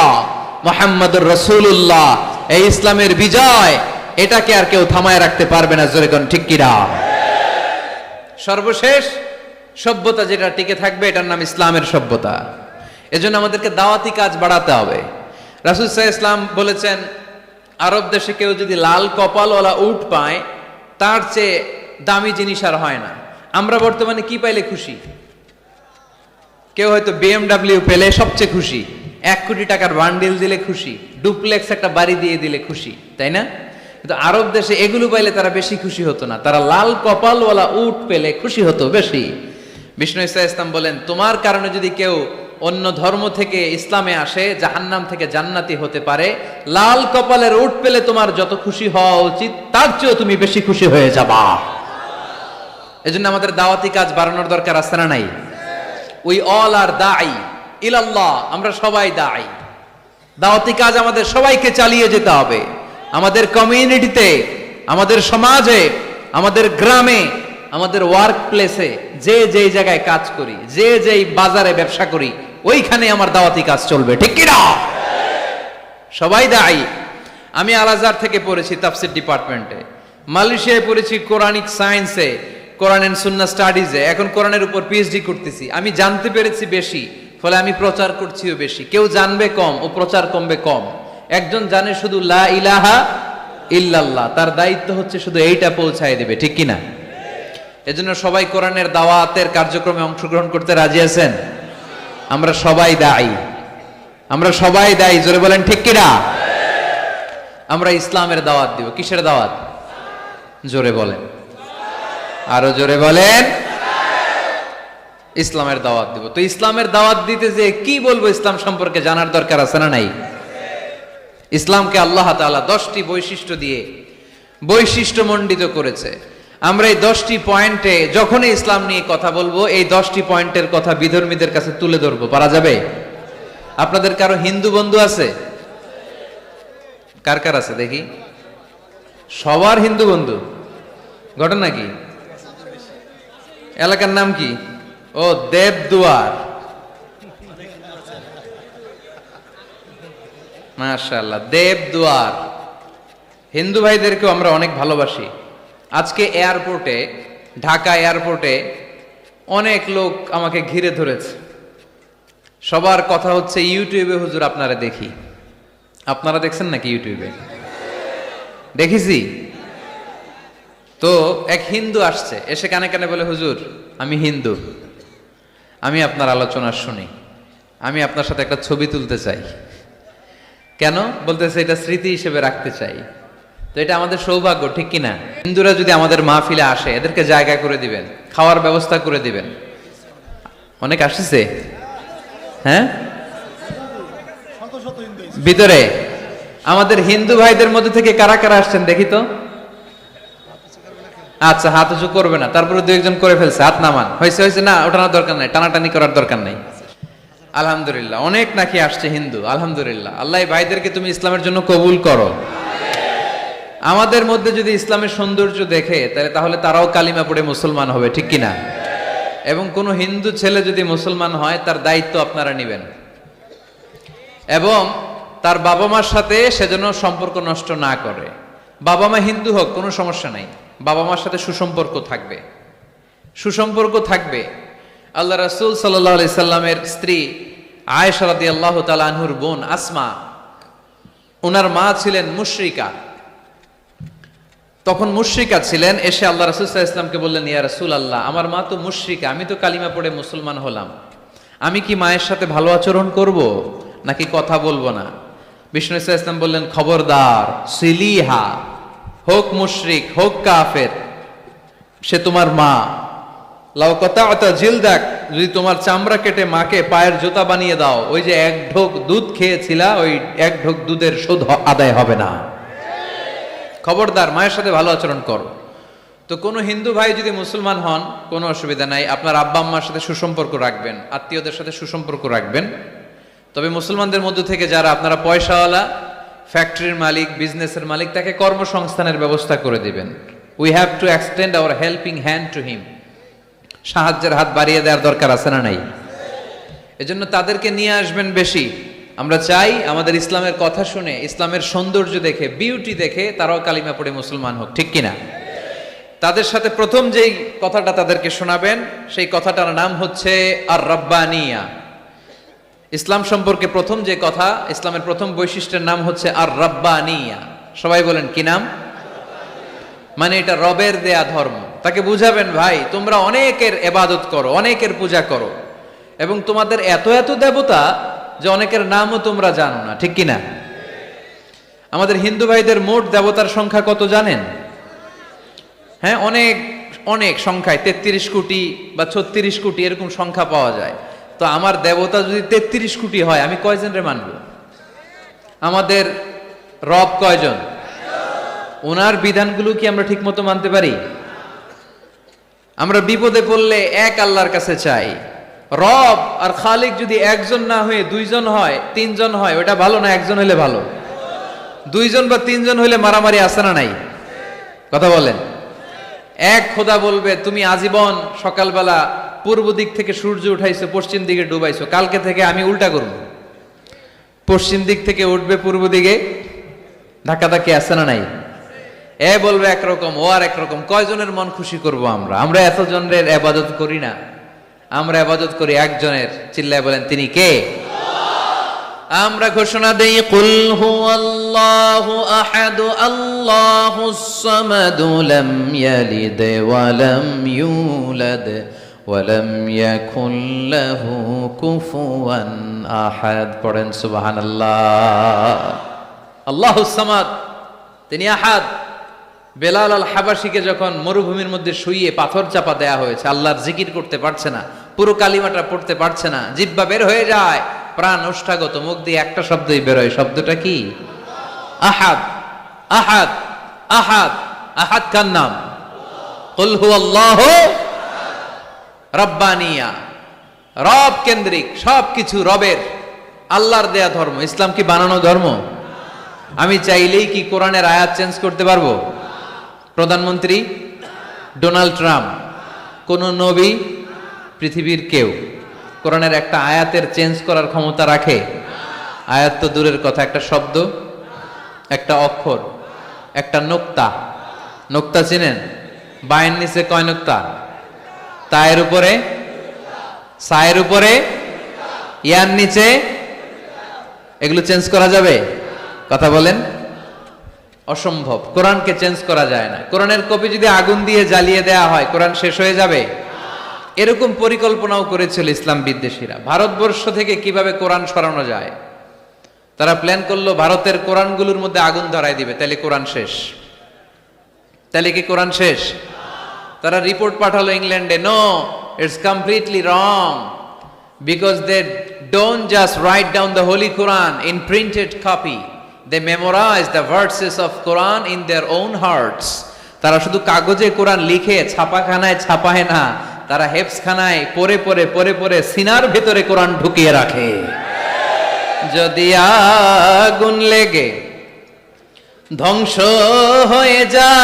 [SPEAKER 1] মুহাম্মাদুর রাসূলুল্লাহ। এই ইসলামের বিজয়, এটাকে আর কেউ থামায় রাখতে পারবে না। জোরে কোন ঠিক কিনা? সর্বশেষ সভ্যতা যেটা টিকে থাকবে, এটার নাম ইসলামের সভ্যতা। এজন্য আমাদেরকে দাওয়াতি কাজ বাড়াতে হবে। রাসূল সাল্লাল্লাহু আলাইহি ওয়াসাল্লাম বলেছেন, আরব দেশে কেউ যদি লাল কপালওয়ালা উট পায়, তার চেয়ে দামি জিনিস আর হয় না। আমরা বর্তমানে কি পাইলে খুশি? কেউ হয়তো BMW পেলে সবচেয়ে খুশি, 1 কোটি টাকার বান্ডিল দিলে খুশি, ডুপ্লেক্স একটা বাড়ি দিয়ে দিলে খুশি, তাই না? কিন্তু আরব দেশে এগুলো পাইলে তারা বেশি খুশি হতো না, তারা লাল কপালওয়ালা উট পেলে খুশি হতো বেশি। বিষ্ণু ঈসা ইসলাম বলেন, তোমার কারণে যদি কেউ অন্য ধর্ম থেকে ইসলামে আসে, জাহান্নাম থেকে জান্নাতি হতে পারে, লাল কপালের উট পেলে তোমার যত খুশি হওয়া উচিত তার চেয়েও তুমি বেশি খুশি হয়ে যাবা। এজন্য আমাদের দাওয়াতি কাজ বাড়ানোর দরকার আছে না নাই? উই অল আর দাঈ ইলাল্লাহ, আমরা সবাই দাঈ। দাওয়াতি কাজ আমাদের সবাইকে চালিয়ে যেতে হবে। আমাদের কমিউনিটিতে, আমাদের সমাজে, আমাদের গ্রামে, আমাদের ওয়ার্ক প্লেসে, যে যেই জায়গায় কাজ করি, যে যেই বাজারে ব্যবসা করি, ওইখানে আমার দাওয়াতি কাজ চলবে, ঠিক কি না? সবাই দাঈ। আমি আল আজহার থেকে পড়েছি তাফসীর ডিপার্টমেন্টে, মালয়েশিয়ায় পড়েছি কোরআনিক সায়েন্সে, কোরআন এন্ড সুন্নাহ স্টাডিজে, এখন কোরআনের উপর পিএইচডি করতেছি। আমি জানতে পেরেছি বেশি, ফলে আমি প্রচার করছিও বেশি। কেউ জানবে কম ও প্রচার কমবে কম। একজন জানে শুধু লা ইলাহা ইল্লাল্লাহ, তার দায়িত্ব হচ্ছে শুধু এইটা পৌঁছায় দেবে, ঠিক কিনা? এজন্য সবাই কোরআনের দাওয়াতের কার্যক্রমে অংশগ্রহণ করতে রাজি আছেন? আমরা সবাই দায়ী, আমরা সবাই দায়ী, জোরে বলেন ঠিক কিনা? আমরা ইসলামের দাওয়াত দিব। কিসের দাওয়াত? জোরে বলেন, আরো জোরে বলেন। ইসলামের দাওয়াত দিব। তো ইসলামের দাওয়াত দিতে যে কি বলবো ইসলাম সম্পর্কে জানার দরকার আছে না নাই? ইসলামকে আল্লাহ তাআলা 10টি বৈশিষ্ট্য দিয়ে বৈশিষ্ট্যমণ্ডিত করেছে। আমরা এই 10টি পয়েন্টে যখনই ইসলাম নিয়ে কথা বলবো, এই 10টি পয়েন্টের কথা বিধর্মীদের কাছে তুলে ধরবো। পারা যাবে? আপনাদের কারো হিন্দু বন্ধু আছে? কার কার আছে দেখি? সবার হিন্দু বন্ধু। ঘটনা কি? এলাকার নাম কি? ও দেবদুয়ার। মাশাআল্লাহ, দেবদুয়ার। হিন্দু ভাইদেরকেও আমরা অনেক ভালোবাসি। আজকে এয়ারপোর্টে, ঢাকা এয়ারপোর্টে অনেক লোক আমাকে ঘিরে ধরেছে। সবার কথা হচ্ছে ইউটিউবে হুজুর আপনারা দেখি। আপনারা দেখছেন নাকি ইউটিউবে? দেখেছি তো। এক হিন্দু আসছে, এসে কানে কানে বলে, হুজুর আমি হিন্দু, আমি আপনার আলোচনা শুনি, আমি আপনার সাথে একটা ছবি তুলতে চাই। কেন? বলতেছে এটা স্মৃতি হিসেবে রাখতে চাই। তো এটা আমাদের সৌভাগ্য, ঠিক কিনা? হিন্দুরা যদি আমাদের মাহফিলে আসে, এদেরকে জায়গা করে দিবেন, খাওয়ার ব্যবস্থা করে দিবেন। অনেক আসছে, হ্যাঁ, ভিতরে। আমাদের হিন্দু ভাইদের মধ্যে থেকে কারা কারা আসছেন দেখি তো। আচ্ছা, হাত উঁচু করবে না, তারপরে দু একজন করে ফেলছে, হাত নামান। হয়েছে হয়েছে, না ওঠানোর দরকার নাই, টানাটানি করার দরকার নাই। আলহামদুলিল্লাহ, অনেক নাকি আসছে হিন্দু। আলহামদুলিল্লাহ, আল্লাহ ভাইদেরকে তুমি ইসলামের জন্য কবুল করো। আমাদের মধ্যে যদি ইসলামের সৌন্দর্য দেখে, তাহলে তারাও কালিমা পড়ে মুসলমান হবে, ঠিক কিনা? এবং কোন হিন্দু ছেলে যদি মুসলমান হয়, তার দায়িত্ব আপনারা নেবেন, এবং তার বাবা মার সাথে সেজন্য সম্পর্ক নষ্ট না করে। বাবা মা হিন্দু হোক, কোনো সমস্যা নাই, বাবা মার সাথে সুসম্পর্ক থাকবে, সুসম্পর্ক থাকবে। আল্লাহ রাসূল সাল্লাল্লাহু আলাইহি সাল্লামের স্ত্রী আয়েশা রাদিয়াল্লাহু তাআলা আনহুর বোন আসমা, ওনার মা ছিলেন মুশরিকা। তখন মুশরিকা ছিলেন। এসে আল্লাহ রাসূল সাল্লাল্লাহু আলাইহি ওয়াসাল্লামকে বললেন, ইয়া রাসূলুল্লাহ, আমার মা তো মুশরিকা, আমি তো কালিমা পড়ে মুসলমান হলাম, আমি কি মায়ের সাথে ভালো আচরণ করব নাকি কথা বলবো না? বিষ্ণু সাল্লাল্লাহু আলাইহি ওয়াসাল্লাম বললেন, খবরদার, সিলিহা, হোক মুশরিক হোক কাফের, সে তোমার মা। লাউ কাতা'তা জিলদাক, যদি তোমার চামড়া কেটে মাকে পায়ের জুতা বানিয়ে দাও, ওই যে এক ঢোক দুধ খেয়েছিলা, ওই এক ঢোক দুধের শোধ আদায় হবে না। খবরদার, মায়ের সাথে ভালো আচরণ করো। তো কোনো হিন্দু ভাই যদি মুসলমান হন, কোনো অসুবিধা নাই, আপনার আব্বা আম্মার সাথে সুসম্পর্ক রাখবেন, আত্মীয়দের সাথে সুসম্পর্ক রাখবেন। তবে মুসলমানদের মধ্যে থেকে যারা আপনারা পয়সাওয়ালা, ফ্যাক্টরির মালিক, বিজনেসের মালিক, তাকে কর্মসংস্থানের ব্যবস্থা করে দিবেন। We have to extend hour helping hand to him. সাহায্যের হাত বাড়িয়ে দেওয়ার দরকার আছে না নাই? এজন্য তাদেরকে নিয়ে আসবেন বেশি। আমরা চাই আমাদের ইসলামের কথা শুনে, ইসলামের সৌন্দর্য দেখে, বিউটি দেখে তারাও কালিমা পড়ে মুসলমান হোক, ঠিক কিনা? তাদের সাথে প্রথম যেই কথাটা তাদেরকে শোনাবেন, সেই কথাটার নাম হচ্ছে আর রাব্বানিয়া। ইসলাম সম্পর্কে প্রথম যে কথা, ইসলামের প্রথম বৈশিষ্ট্যের নাম হচ্ছে আর রাব্বানিয়া। সবাই বলেন কি নাম? মানে এটা রবের দেয়া ধর্ম। তাকে বুঝাবেন, ভাই তোমরা অনেকের ইবাদত করো, অনেকের পূজা করো, এবং তোমাদের এত এত দেবতা যে অনেকের নামও তোমরা জানো না, ঠিক কিনা? আমাদের হিন্দু ভাইদের মোট দেবতার সংখ্যা কত জানেন? হ্যাঁ, অনেক অনেক সংখ্যায় 33 কোটি বা 36 কোটি এরকম সংখ্যা পাওয়া যায়। তো আমার দেবতা যদি 33 কোটি হয়, আমি কয়জনরে মানব? আমাদের রব কয়জন? ওনার বিধানগুলো কি আমরা ঠিক মতো মানতে পারি? আমরা বিপদে পড়লে এক আল্লাহর কাছে চাই। রব আর খালিক যদি একজন না হয়ে দুইজন হয়, তিনজন হয়, ওটা ভালো না একজন হইলে ভালো? দুইজন বা তিনজন হইলে মারামারি আছে না নাই? কথা বলেন। এক খোদা বলবে তুমি আজীবন সকালবেলা পূর্ব দিক থেকে সূর্য উঠাইছো, পশ্চিম দিকে ডুবাইছো, কালকে থেকে আমি উল্টা করব, পশ্চিম দিক থেকে উঠবে পূর্ব দিকে, ধাক্কাধাক্কি আছে না নাই? এ বলবে একরকম, ও আর একরকম, কয়জনের মন খুশি করব আমরা? আমরা এতজনের ইবাদত করি না, আমরা ইবাদত করি একজনের। চিল্লায় বলেন তিনি কে? আমরা ঘোষণা দেই কুল হুয়াল্লাহু আহাদ আল্লাহুস সামাদ লাম ইয়ালিদ ওয়া লাম ইউলাদ ওয়া লাম ইয়াকুল লাহু কুফুয়ান আহাদ। পড়েন সুবহানাল্লাহ। আল্লাহুস সামাদ, তিনি আহাদ। বেলাল আল হাবাসীকে যখন মরুভূমির মধ্যে শুইয়ে পাথর চাপা দেয়া হয়েছে, আল্লাহর জিকির করতে পারছে না, পুরো কালিমাটা পড়তে পারছে না, জিহ্বা বের হয়ে যায়, প্রাণ ওষ্ঠাগত, মুখ দিয়ে একটা শব্দই বেরোয়। শব্দটা কি? আহাদ। আহাদ আহাদ আহাদ কার নাম? কুল হুয়াল্লাহু রাব্বানিয়া, রব কেন্দ্রিক, সবকিছু রবের, আল্লাহর দেয়া ধর্ম। ইসলাম কি বানানো ধর্ম? আমি চাইলেই কি কোরআনের আয়াত চেঞ্জ করতে পারবো? প্রধানমন্ত্রী ডোনাল্ড ট্রাম্প, কোন নবী, পৃথিবীর কেউ কোরআনের একটা আয়াতের চেঞ্জ করার ক্ষমতা রাখে? আয়াত তো দূরের কথা, একটা শব্দ, একটা অক্ষর, একটা নোক্তা। নোক্তা চিনেন? বায়ের নিচে কয় নোক্তা? তায়ের উপরে, সায়ের উপরে, ইয়ার নিচে, এগুলো চেঞ্জ করা যাবে? কথা বলেন। অসম্ভব, কোরআনকে চেঞ্জ করা যায় না। কোরআনের কপি যদি আগুন দিয়ে জ্বালিয়ে দেয়া হয়, কোরআন শেষ হয়ে যাবে? এরকম পরিকল্পনাও করেছিল ইসলাম বিদ্বেষীরা, ভারতবর্ষ থেকে কিভাবে কোরআন সরানো যায়। তারা প্ল্যান করলো ভারতের কোরআনগুলোর মধ্যে আগুন ধরায় দিবে, তাহলে কোরআন শেষ। তাহলে কি কোরআন শেষ? তারা রিপোর্ট পাঠালো ইংল্যান্ডে, no, it's completely wrong, because they don't just write down the holy Quran in printed copy, they memorize the verses of Quran in their own hearts. তারা শুধু কাগজে কোরআন লিখে ছাপাখানায় ছাপায় না, তারা হেফজখানায় পড়ে পড়ে পড়ে পড়ে সিনার ভেতরে কোরআন ঢুকিয়ে রাখে। যদি আগুন লেগে ধ্বংস হয়ে যায়,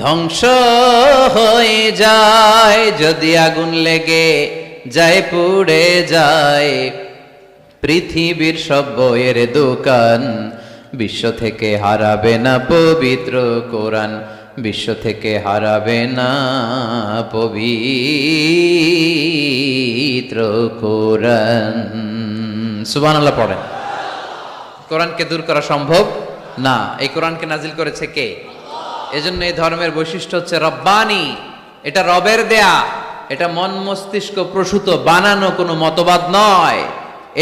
[SPEAKER 1] ধ্বংস হয়ে যায়, যদি আগুন লেগে যায় পুড়ে যায় পৃথিবীর সব বইয়ের দোকান, বিশ্ব থেকে হারাবে না পবিত্র কোরআন, বিশ্ব থেকে হারাবে না পবিত্র কোরআন। সুবহানাল্লাহ পড়েন। কোরআনকে দূর করা সম্ভব না। এই কোরআনকে নাজিল করেছে কে? এজন্য এই ধর্মের বৈশিষ্ট্য হচ্ছে রব্বানি, এটা রবের দেয়া, এটা মন মস্তিষ্ক প্রসূত বানানো কোনো মতবাদ নয়।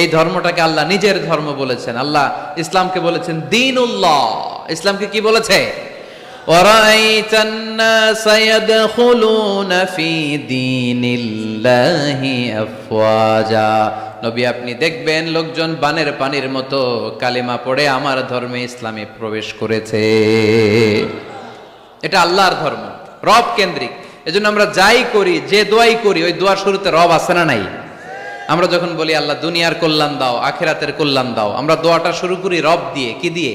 [SPEAKER 1] এই ধর্মটাকে আল্লাহ নিজের ধর্ম বলেছেন। আল্লাহ ইসলামকে বলেছেন দীনুল্লাহ। ইসলামকে কি বলেছে? ওয়ারাইতান নাসা ইয়াদখুলুনা ফি দীনিল্লাহি আফওয়াজা। নবী আপনি দেখবেন লোকজন বানের পানির মতো কালিমা পড়ে আমার ধর্মে ইসলামে প্রবেশ করেছে। এটা আল্লাহর ধর্ম, রব কেন্দ্রিক। এজন্য আমরা যাই করি, যে দোয়াই করি, ওই দোয়ার শুরুতে রব আছে না নাই? আমরা যখন বলি আল্লাহ দুনিয়ার কল্যাণ দাও, আখিরাতের কল্যাণ দাও, আমরা দোয়াটা শুরু করি রব দিয়ে। কি দিয়ে?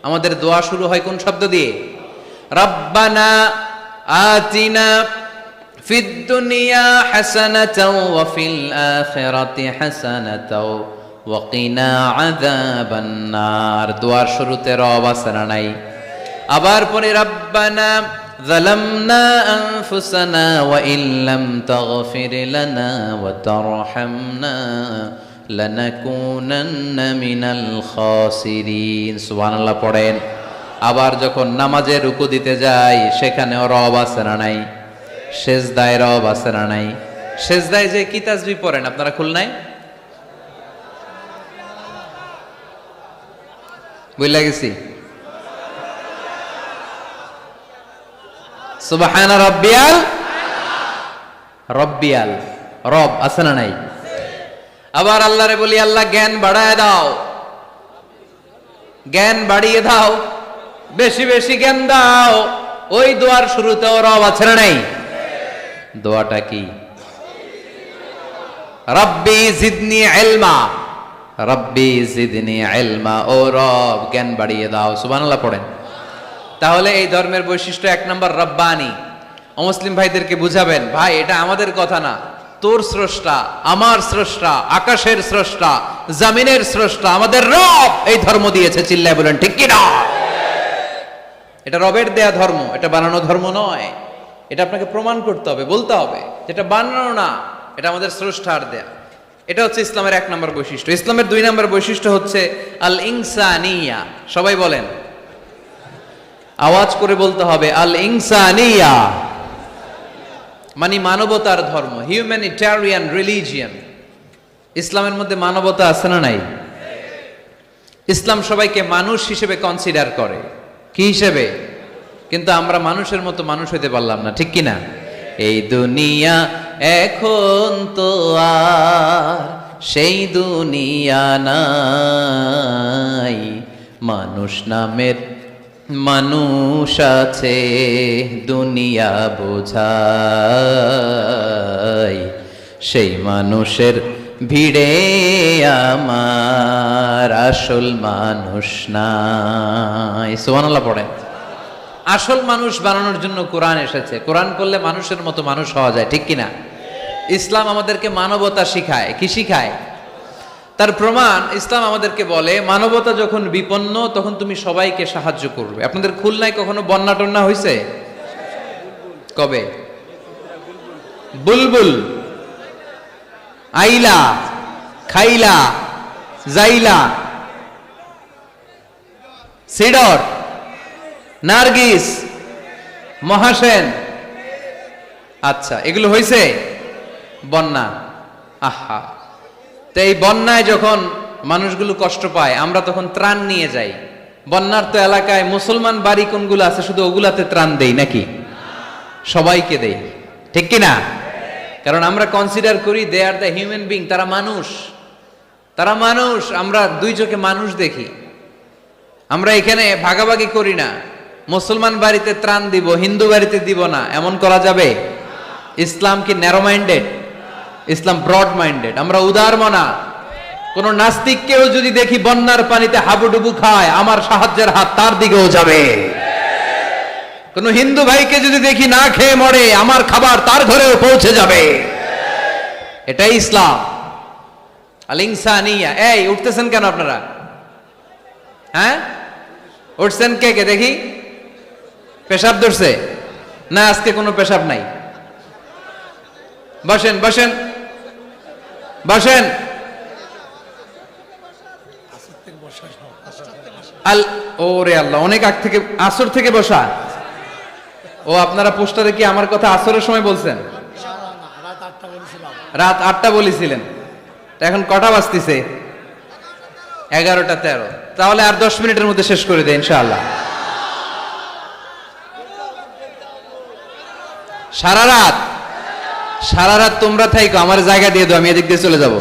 [SPEAKER 1] আমাদের দোয়া শুরু হয় কোন শব্দ দিয়ে? রব্বানা আতিনা ফিদ দুনিয়া হাসানাতাও ওয়া ফিল আখিরাতি হাসানাতাও ওয়া কিনা আযাবান নার। দোয়ার শুরুতে রব আছে না নাই? আবার পরে রব্বানা ظلمنا أنفسنا وإن لم تغفر لنا وترحمنا لنكونن من الخاسرين। সুবহানাল্লাহ পড়েন। আবার যখন নামাজে রুকু দিতে যাই, সেখানেও রব আছে না নাই? সেজদায় রব আছে না নাই? সেজদায় যে কি তাসবিহ পড়েন আপনারা খুলনায়? বুঝলা গেছি? সুবহান রাব্বিয়াল রব্বিয়াল, রব আছে না নাই? আবার আল্লাহরে বলি, আল্লাহ জ্ঞান বাড়ায় দাও, জ্ঞান বাড়িয়ে দাও, বেশি বেশি জ্ঞান দাও। ওই দোয়ার শুরুতেও রব আছে না নাই? দোয়াটা কি? রব্বি জিদনি ইলমা, রব্বি জিদনি ইলমা, ও রব জ্ঞান বাড়িয়ে দাও। সুবহানাল্লাহ পড়েন। তাহলে এই ধর্মের বৈশিষ্ট্য এক নম্বর রব্বানি। অমুসলিম ভাইদেরকে বুঝাবেন, ভাই এটা আমাদের কথা না, তোর স্রষ্টা, আমার স্রষ্টা, আকাশের স্রষ্টা, জমিনের স্রষ্টা, আমাদের রব এই ধর্ম দিয়েছে। চিল্লায় বলেন ঠিক কি না? এটা রবের দেয়া ধর্ম, এটা বানানো ধর্ম নয়। এটা আপনাকে প্রমাণ করতে হবে, বলতে হবে যেটা বানানো না, এটা আমাদের স্রষ্টার দেয়া। এটা হচ্ছে ইসলামের এক নম্বর বৈশিষ্ট্য। ইসলামের দুই নম্বর বৈশিষ্ট্য হচ্ছে আল ইনসানিয়া। সবাই বলেন, আওয়াজ করে বলতে হবে, আল ইনসানিয়া মানে মানবতার ধর্ম, হিউম্যানিটেরিয়ান রিলিজিয়ন। ইসলামের মধ্যে মানবতা আছে না নাই? ইসলাম সবাইকে মানুষ হিসেবে কনসিডার করে। কি হিসেবে? কিন্তু আমরা মানুষের মতো মানুষ হইতে পারলাম না, ঠিক কি না? এই দুনিয়া এখন তো আর সেই দুনিয়া নাই, মানুষ নামের মানুষ আছে দুনিয়া বোঝাই, সেই মানুষের ভিড়ে আমার আসল মানুষ নাই। সুবহানাল্লাহ পড়েন। আসল মানুষ বানানোর জন্য কোরআন এসেছে। কোরআন পড়লে মানুষের মতো মানুষ হওয়া যায়, ঠিক কিনা? ইসলাম আমাদেরকে মানবতা শিখায়। কি শিখায়? তার প্রমাণ ইসলাম আমাদেরকে বলে, মানবতা যখন বিপন্ন তখন তুমি সবাইকে সাহায্য করবে। আপনাদের খুলনায় কখনো বন্যা টন্যা হয়েছে? কবে? বুলবুল, আইলা, খাইলা, জাইলা, সিডর, নার্গিস, মহাসেন, আচ্ছা এগুলো হয়েছে বন্যা। আহা, তো এই বন্যায় যখন মানুষগুলো কষ্ট পায়, আমরা তখন ত্রাণ নিয়ে যাই। বন্যার তো এলাকায় মুসলমান বাড়ি কোনগুলো আছে শুধু ওগুলাতে ত্রাণ দেই নাকি? সবাইকে দেই, ঠিক কিনা? কারণ আমরা কনসিডার করি দে আর দ্য হিউম্যান বিং, তারা মানুষ, তারা মানুষ। আমরা দুই চোখে মানুষ দেখি। আমরা এখানে ভাগাভাগি করি না, মুসলমান বাড়িতে ত্রাণ দিব, হিন্দু বাড়িতে দিব না, এমন করা যাবে? ইসলাম কি ন্যারো মাইন্ডেড? ইসলাম ব্রড মাইন্ডেড। আমরা উদার মনা। কোন নাস্তিককেও যদি দেখি বন্যার পানিতে হাবুডুবু খায়, আমার সাহায্যের হাত তার দিকেও যাবে। কোন হিন্দু ভাইকে যদি দেখি না খেয়ে মরে, আমার খাবার তার ঘরেও পৌঁছে যাবে। এটাই ইসলাম। আল ইনসানিয়া। এই উঠতেছেন কেন আপনারা? হ্যাঁ উঠছেন কে কে দেখি? পেশাব ধরছে না? আজকে কোনো পেশাব নাই। বসেন বসেন বসেন। আল ওরে আল্লাহ, অনেক আগ থেকে, আসর থেকে বসা। ও আপনারা পোস্টারে কি আমার কথা আসরের সময় বলছেন? রাত 8টা বলেছিলেন। এখন কটা বাজতেছে? 11টা 13। তাহলে আর 10 মিনিটের মধ্যে শেষ করে দেয় ইনশাআল্লাহ। সারা রাত, সারা রাত তোমরা থাইকো, আমার জায়গা দিয়ে দাও, আমি এদিক দিয়ে চলে যাব।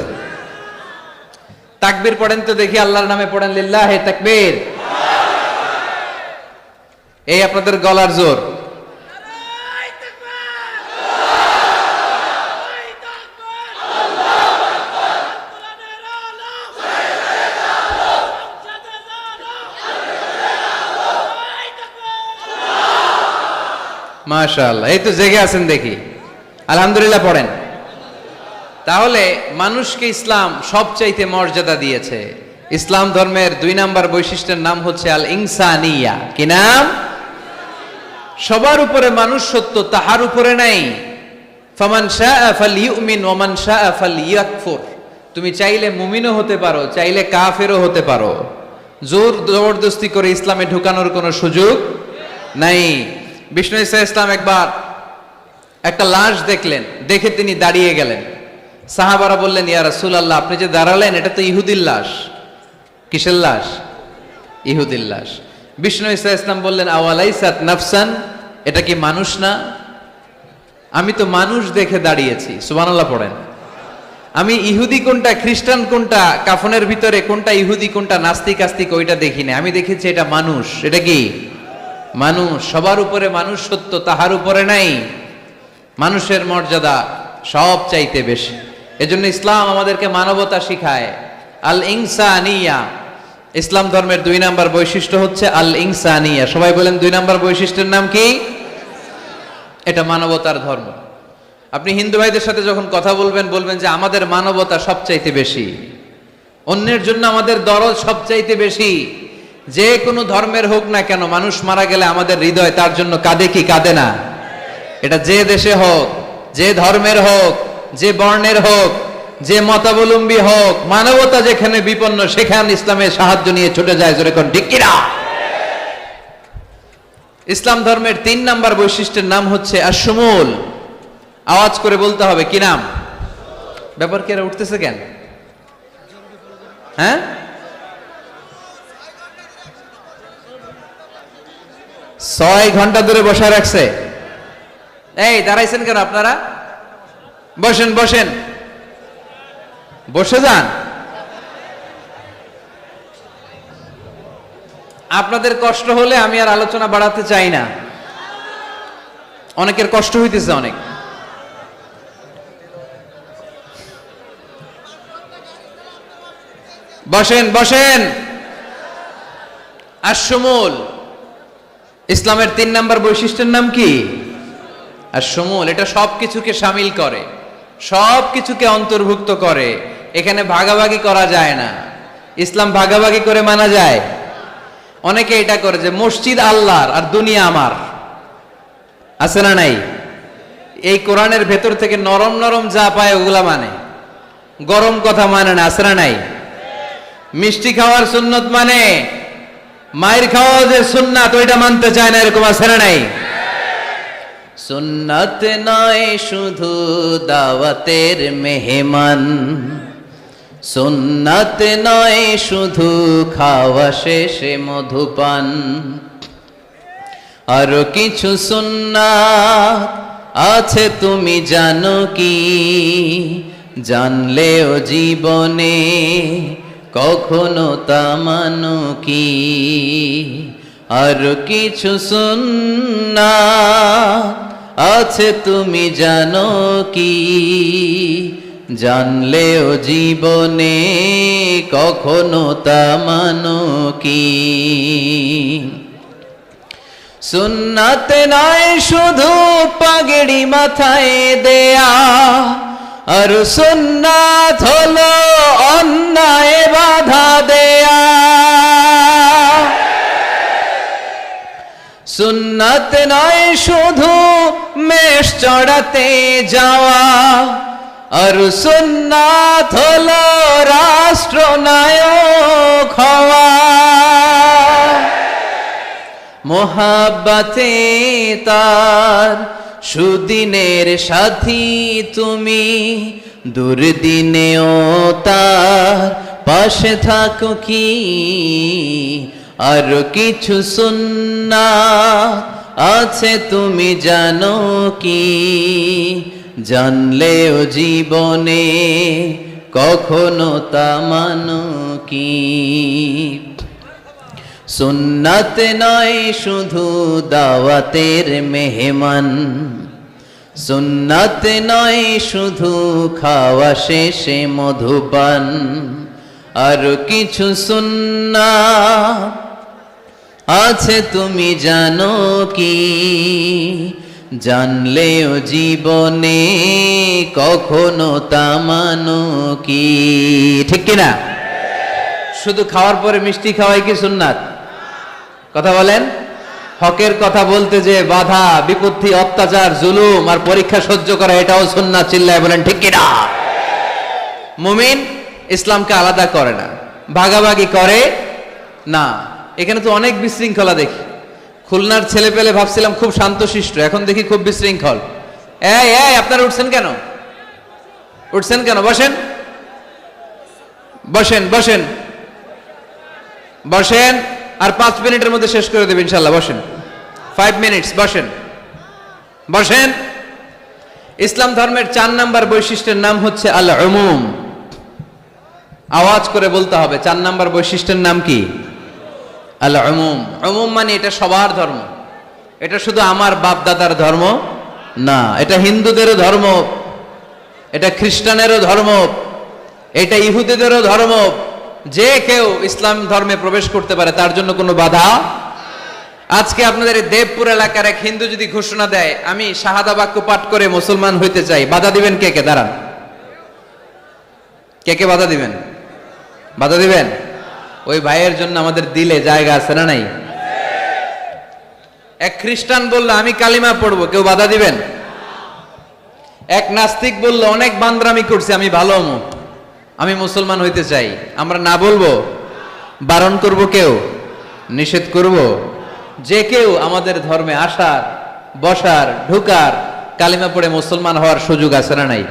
[SPEAKER 1] তাকবীর পড়েন তো দেখি, আল্লাহর নামে পড়েন, লিল্লাহে তাকবীর। এই আপনাদের গলার জোর। মাশাআল্লাহ, এই তো জেগে আছেন দেখি, আলহামদুলিল্লাহ পড়েন। তাহলে মানুষকে ইসলাম সবচাইতে মর্যাদা দিয়েছে। ইসলাম ধর্মের 2 নাম্বার বৈশিষ্ট্যের নাম হচ্ছে আল ইনসানিয়া। কি নাম? সবার উপরে মানুষ সত্য, তাহার উপরে নাই। ফামান শাআ ফালইউমিন ওয়া মান শাআ ফালইয়াকফুর। তুমি চাইলে মুমিনও হতে পারো, চাইলে কাফেরও হতে পারো। জোর জবরদস্তি করে ইসলামে ঢুকানোর কোনো সুযোগ নাই। বিষ্ণু ঈসা ইসলাম একবার একটা লাশ দেখলেন, দেখে তিনি দাঁড়িয়ে গেলেন। সাহাবারা বললেন, ইয়া রাসূলুল্লাহ, আপনি যে দাঁড়ালেন এটা তো ইহুদির লাশ। কিসের লাশ? ইহুদির লাশ। বিষ্ণু ঈসা ইসলাম বললেন, আওয়ালাইসাত নাফসান, এটা কি মানুষ না? আমি তো মানুষ দেখে দাঁড়িয়েছি। সুবহানাল্লাহ পড়েন। আমি ইহুদি কোনটা খ্রিস্টান কোনটা কাফনের ভিতরে কোনটা ইহুদি কোনটা নাস্তিক আস্তিক ওইটা দেখিনি, আমি দেখেছি এটা মানুষ। এটা কি মানুষ? সবার উপরে মানুষ সত্য, তাহার উপরে নাই। মানুষের মর্যাদা সব চাইতে বেশি। এজন্য ইসলাম আমাদেরকে মানবতা শিখায়। আল ইনসানিয়া, ইসলাম ধর্মের 2 নাম্বার বৈশিষ্ট্য হচ্ছে আল ইনসানিয়া। সবাই বলেন 2 নাম্বার বৈশিষ্ট্যের নাম কি? এটা মানবতার ধর্ম। আপনি হিন্দু ভাইদের সাথে যখন কথা বলবেন, বলবেন যে আমাদের মানবতা সবচাইতে বেশি, অন্যের জন্য আমাদের দরদ সবচাইতে বেশি। যে কোনো ধর্মের হোক না কেন, মানুষ মারা গেলে আমাদের হৃদয় তার জন্য কাঁদে কি কাঁদে না? এটা যে দেশে হোক, যে ধর্মের হোক, যে বর্ণের হোক, যে মতাবলম্বী হোক, মানবতা যেখানে বিপন্ন সেখানে ইসলামের সাহায্য নিয়ে ছুটে যায়। জোরে কোন ঠিক কিনা? ইসলাম ধর্মের 3 নাম্বার বৈশিষ্ট্যের নাম হচ্ছে আশ-শুমুল। আওয়াজ করে বলতে হবে, কি নাম? ব্যাপার কি, এরা উঠতেছে কেন? হ্যাঁ, 6 ঘন্টা ধরে বসা রাখছে। এই দাঁড়াইছেন কেন আপনারা? বসেন বসেন, বসে যান। আপনাদের কষ্ট হলে আমি আর আলোচনা বাড়াতে চাই না। অনেকের কষ্ট হইতেছে অনেক। বসেন বসেন। আশ-শুমুল, ইসলামের 3 নাম্বার বৈশিষ্ট্যের নাম কি? আশ-শুমুল। এটা সবকিছুকে শামিল করে, সবকিছুকে অন্তর্ভুক্ত করে। এখানে ভাগাভাগি করা যায় না। ইসলাম ভাগাভাগি করে মানা যায়? অনেকে এটা করে যে মসজিদ আল্লাহর আর দুনিয়া আমার। আছে না নাই? এই কোরআনের ভেতর থেকে নরম নরম যা পায় ওগুলা মানে, গরম কথা মানে না। আছে না নাই? মিষ্টি খাওয়ার সুন্নত মানে, মায়ের খাওয়া যে সুন্নাত ওইটা মানতে চায় না, এরকম আছে না নাই? সুন্নাত নয় শুধু দাওয়াতের মেহমান, সুন্নাত নয় শুধু খাওয়া শেষে মধুপান, আরো কিছু সুন্নাত আছে তুমি জানো কি? জানলেও জীবনে কখনো তা মানো কি? আরো কিছু সুন্নাত আছে তুমি জানো কি? জানলেও জীবনে কখনো তা মানো কি? সুন্নাত নয় শুধু পাগড়ি মাথায় দেয়া, আর সুন্নাত হলো অন্যায় বাধা দেয়া। সুন্নাত নয় শুধু মেষ চড়াতে যাওয়া, আর সুন্নাত হলো রাষ্ট্রনায়ক হওয়া। মোহাব্বতে তার সুদিনের সাথী তুমি, দুর্দিনেও তার পাশে থাকো কি? আর কিছু সুন্নাত আছে তুমি জানো কি? জানলেও জীবনে কখনো তা মানো কি? সুন্নাত নয় শুধু দাওয়াতের মেহমান, সুন্নাত নয় শুধু খাওয়া শেষে মধুপান, আর কিছু সুন্নাত আছে তুমি জানো কি? জানলেও জীবনে কখনো তা মানো কি? ঠিক কিনা? শুধু খাওয়ার পরে মিষ্টি খাওয়াই কি সুন্নাত? কথা বলেন। হকের কথা বলতে যে বাধা বিপত্তি অত্যাচার জুলুম আর পরীক্ষা সহ্য করা, এটাও সুন্নাত। চিল্লায় বলেন ঠিক কিনা? মুমিন ইসলামকে আলাদা করে না, ভাগাভাগি করে না। এখানে তো অনেক বিশৃঙ্খলা দেখি। খুলনার ছেলে পেলে ভাবছিলাম খুব শান্তশিষ্ট, এখন দেখি খুব বিশৃঙ্খল। এই এই আপনারা উঠছেন কেন? উঠছেন কেন? বসেন বসেন বসেন বসেন। আর 5 মিনিটের মধ্যে শেষ করে দেব ইনশাআল্লাহ। বসেন, 5 মিনিটস, বসেন বসেন। ইসলাম ধর্মের 4 নাম্বার বৈশিষ্ট্যের নাম হচ্ছে আল উমুম। আওয়াজ করে বলতে হবে, 4 নাম্বার বৈশিষ্ট্যের নাম কি? আল উমুম। উমুম মানে এটা সবার ধর্ম, এটা শুধু আমার বাপ দাদার ধর্ম না, এটা হিন্দুদেরও ধর্ম, এটা খ্রিস্টানেরও ধর্ম, এটা ইহুদিদেরও ধর্ম। যে কেউ ইসলাম ধর্মে প্রবেশ করতে পারে, তার জন্য কোনো বাধা। আজকে আপনাদের এই দেবপুর এলাকার এক হিন্দু যদি ঘোষণা দেয় আমি শাহাদা বাক্য পাঠ করে মুসলমান হইতে চাই, বাধা দিবেন কে কে? দাঁড়ান, কে কে বাধা দিবেন? বাধা দিবেন? ওই ভাইয়ের জন্য আমাদের দিলে জায়গা আছে না নাই? এক খ্রিস্টান বলল আমি কালিমা পড়বো, কেউ বাধা দিবেন? এক নাস্তিক বলল অনেক বান্দরামি করছে, আমি ভালো হমু, আমি মুসলমান হইতে চাই, আমরা না বলবো? বারণ করব কেউ? নিষেধ করব? যে কেউ আমাদের ধর্মে আসার, বসার, ঢুকার, কালিমা পড়ে মুসলমান হওয়ার সুযোগ আছে না নাই?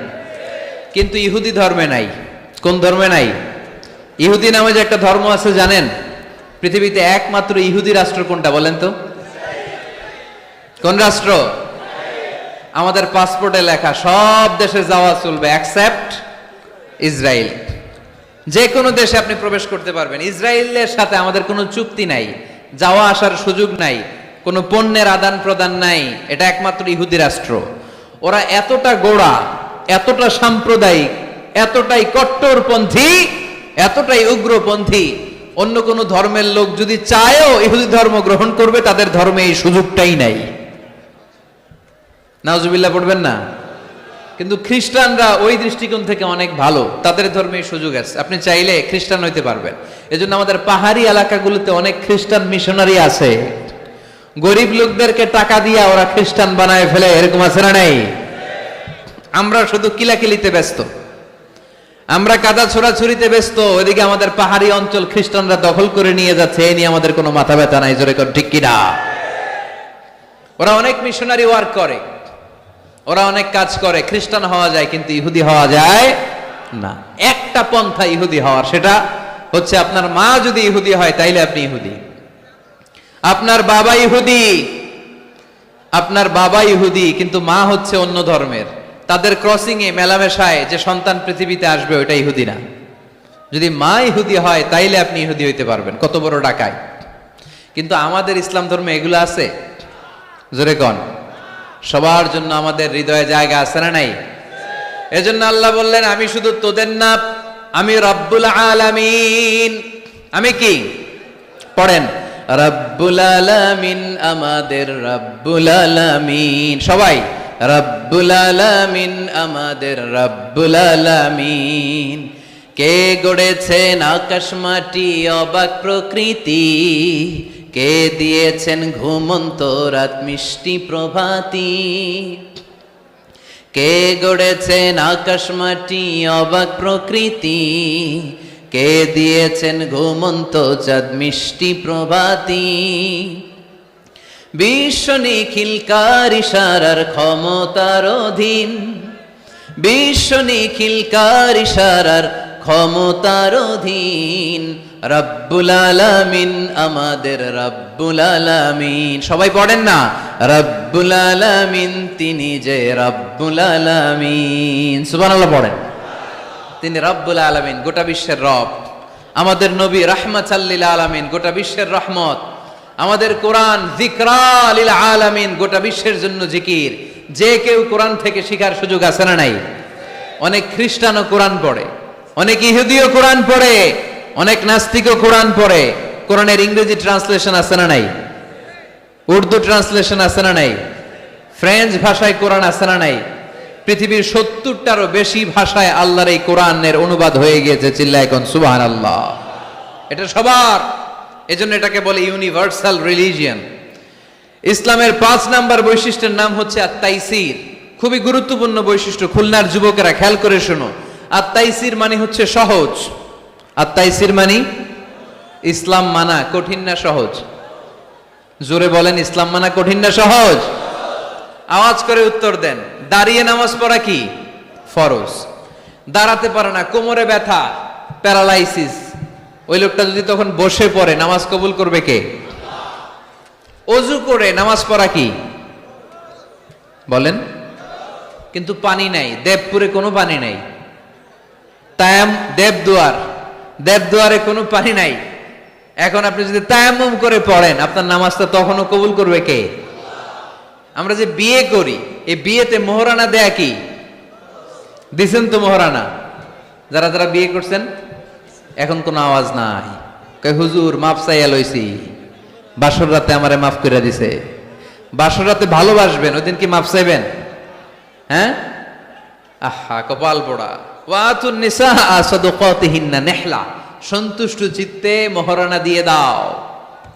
[SPEAKER 1] কিন্তু ইহুদি ধর্মে নাই। কোন ধর্মে নাই? ইহুদি নামে যে একটা ধর্ম আছে জানেন? পৃথিবীতে একমাত্র ইহুদি রাষ্ট্র কোনটা বলেন তো? কোন রাষ্ট্র? আমাদের পাসপোর্টে লেখা সব দেশে যাওয়া চলবে এক্সেপ্ট ইসরায়েল। যে কোনো দেশে আপনি প্রবেশ করতে পারবেন। ইসরায়েলের সাথে আমাদের কোনো চুক্তি নাই, যাওয়া আসার সুযোগ নাই, কোনো পণ্যের আদান প্রদান নাই। এটা একমাত্র ইহুদি রাষ্ট্র। ওরা এতটা গোড়া, এতটা সাম্প্রদায়িক, এতটাই কট্টরপন্থী, এতটাই উগ্রপন্থী, অন্য কোনো ধর্মের লোক যদি চায়ও ইহুদি ধর্ম গ্রহণ করবে, তাদের ধর্মে এই সুযোগটাই নাই। নাউজুবিল্লাহ পড়বেন না? কিন্তু খ্রিস্টানরা ওই দৃষ্টিকোণ থেকে অনেক ভালো, তাদের ধর্মে সুযোগ আছে, আপনি চাইলে খ্রিস্টান হইতে পারবেন। এজন্য আমাদের পাহাড়ি এলাকাগুলোতে অনেক খ্রিস্টান মিশনারি আছে, গরিব লোকদেরকে টাকা দিয়া ওরা খ্রিস্টান বানায় ফেলে, এরকম আছে না নাই? আমরা শুধু কিলাকিলিতে ব্যস্ত, আমরা কাদা ছোড়াছুরিতে ব্যস্ত, ওইদিকে আমাদের পাহাড়ি অঞ্চল খ্রিস্টানরা দখল করে নিয়ে যাচ্ছে, এ নিয়ে আমাদের কোনো মাথা ব্যথা নাই। জোরে কর ঠিক কিনা? ওরা অনেক মিশনারি ওয়ার্ক করে, ওরা অনেক কাজ করে, খ্রিস্টান হওয়া যায় কিন্তু ইহুদি হওয়া যায় না। একটা পন্থা ইহুদি হওয়ার, সেটা হচ্ছে আপনার মা যদি ইহুদি হয় তাইলে আপনি ইহুদি, আপনার বাবা ইহুদি, আপনার বাবা ইহুদি কিন্তু মা হচ্ছে অন্য ধর্মের, তাদের ক্রসিং এ মেলামেশায় যে সন্তান পৃথিবীতে আসবে ওইটা ইহুদি না। যদি মা ইহুদি হয় তাইলে আপনি ইহুদি হইতে পারবেন। কত বড় ডাকায়! কিন্তু আমাদের ইসলাম ধর্মে এগুলো আছে? জোরে কন। সবার জন্য আমাদের হৃদয়ে জায়গা আছে না নাই? এজন্য আল্লাহ বললেন আমি শুধু তোদের না, আমি রব্বুল আলামিন। আমি কি? পড়েন, রব্বুল আলামিন, আমাদের রব্বুল আলামিন। সবাই রব্বুল আলামিন, আমাদের রব্বুল আলামিন। কে গড়েছেন আকাশ মাটি অবাক প্রকৃতি, কে দিয়েছেন ঘুমন্ত রাত মিষ্টি প্রভাতী। কে গড়েছেন আকাশ মাটি অবাক প্রকৃতি, কে দিয়েছেন ঘুমন্ত চাঁদ মিষ্টি প্রভাতী। বিশ্ব নিখিলকার ইশারার ক্ষমতার অধীন, বিশ্ব নিখিলকার ইশারার ক্ষমতার অধীন। রব্বুল আলামিন, আমাদের রব্বুল আলামিন। সবাই পড়েন না, রব্বুল আলামিন, তিনি যে রব্বুল আলামিন। সুবহানাল্লাহ পড়েন। তিনি রব্বুল আলামিন, গোটা বিশ্বের রব। আমাদের নবী রাহমাতাল লিল আলামিন, গোটা বিশ্বের রহমত। আমাদের কোরআন যিকরা লিল আলামিন, গোটা বিশ্বের জন্য জিকির। যে কেউ কোরআন থেকে শিখার সুযোগ আছে না নাই? অনেক খ্রিস্টানও কোরআন পড়ে, অনেক ইহুদিও কোরআন পড়ে, অনেক নাস্তিকও কোরআন পড়ে। কোরআনের ইংরেজি ট্রান্সলেশন আছে না নাই? উর্দু ট্রান্সলেশন আছে না নাই? ফ্রেঞ্চ ভাষায় কোরআন আছে না নাই? পৃথিবীর 70টারও বেশি ভাষায় আল্লাহর এই কোরআনের অনুবাদ হয়ে গিয়েছে। চিল্লায় এখন সুবহানাল্লাহ। এটা সবার, এজন্য এটাকে বলে ইউনিভার্সাল রিলিজিয়ন। ইসলামের 5 নাম্বার বৈশিষ্ট্যের নাম হচ্ছে আত-তাইসির। খুবই গুরুত্বপূর্ণ বৈশিষ্ট্য, খুলনার যুবকেরা খেয়াল করে শোনো। আত-তাইসির মানে হচ্ছে সহজ। আত-তাইসির মানে ইসলাম মানা কঠিন না সহজ? জোরে বলেন, ইসলাম মানা কঠিন না সহজ? আওয়াজ করে উত্তর দেন। দাঁড়িয়ে নামাজ পড়া কি ফরজ? দাঁড়াতে পারে না, কোমরে ব্যথা, প্যারালাইসিস, ওই লোকটা যদি তখন বসে পড়ে নামাজ কবুল করবে কে? অজু করে নামাজ পড়া কি বলেন? কিন্তু পানি নাই, দেবপুরে কোনো পানি নাই। দেবদুয়ারে কোনো পানি নাই। এখন আপনি যদি তায়াম্মুম করে পড়েন, আপনার নামাজটা তখনও কবুল করবে কে? আমরা যে বিয়ে করি, এই বিয়েতে মোহরানা দেয়া কি? দিছেন তো মোহরানা? যারা যারা বিয়ে করছেন এখন কোনো আওয়াজ নাই। কয় হুজুর মাফ চাইয়া লইছি, বাসর রাতে আমারে মাফ করে দিছে। বাসর রাতে ভালোবাসবেন, ওই দিন কি মাফ চাইবেন? হ্যাঁ, আহা কপাল পোড়া। ওয়াতুন নিসা সাদকাতিহিন্না নিহলা, সন্তুষ্ট চিত্তে মোহরানা দিয়ে দাও,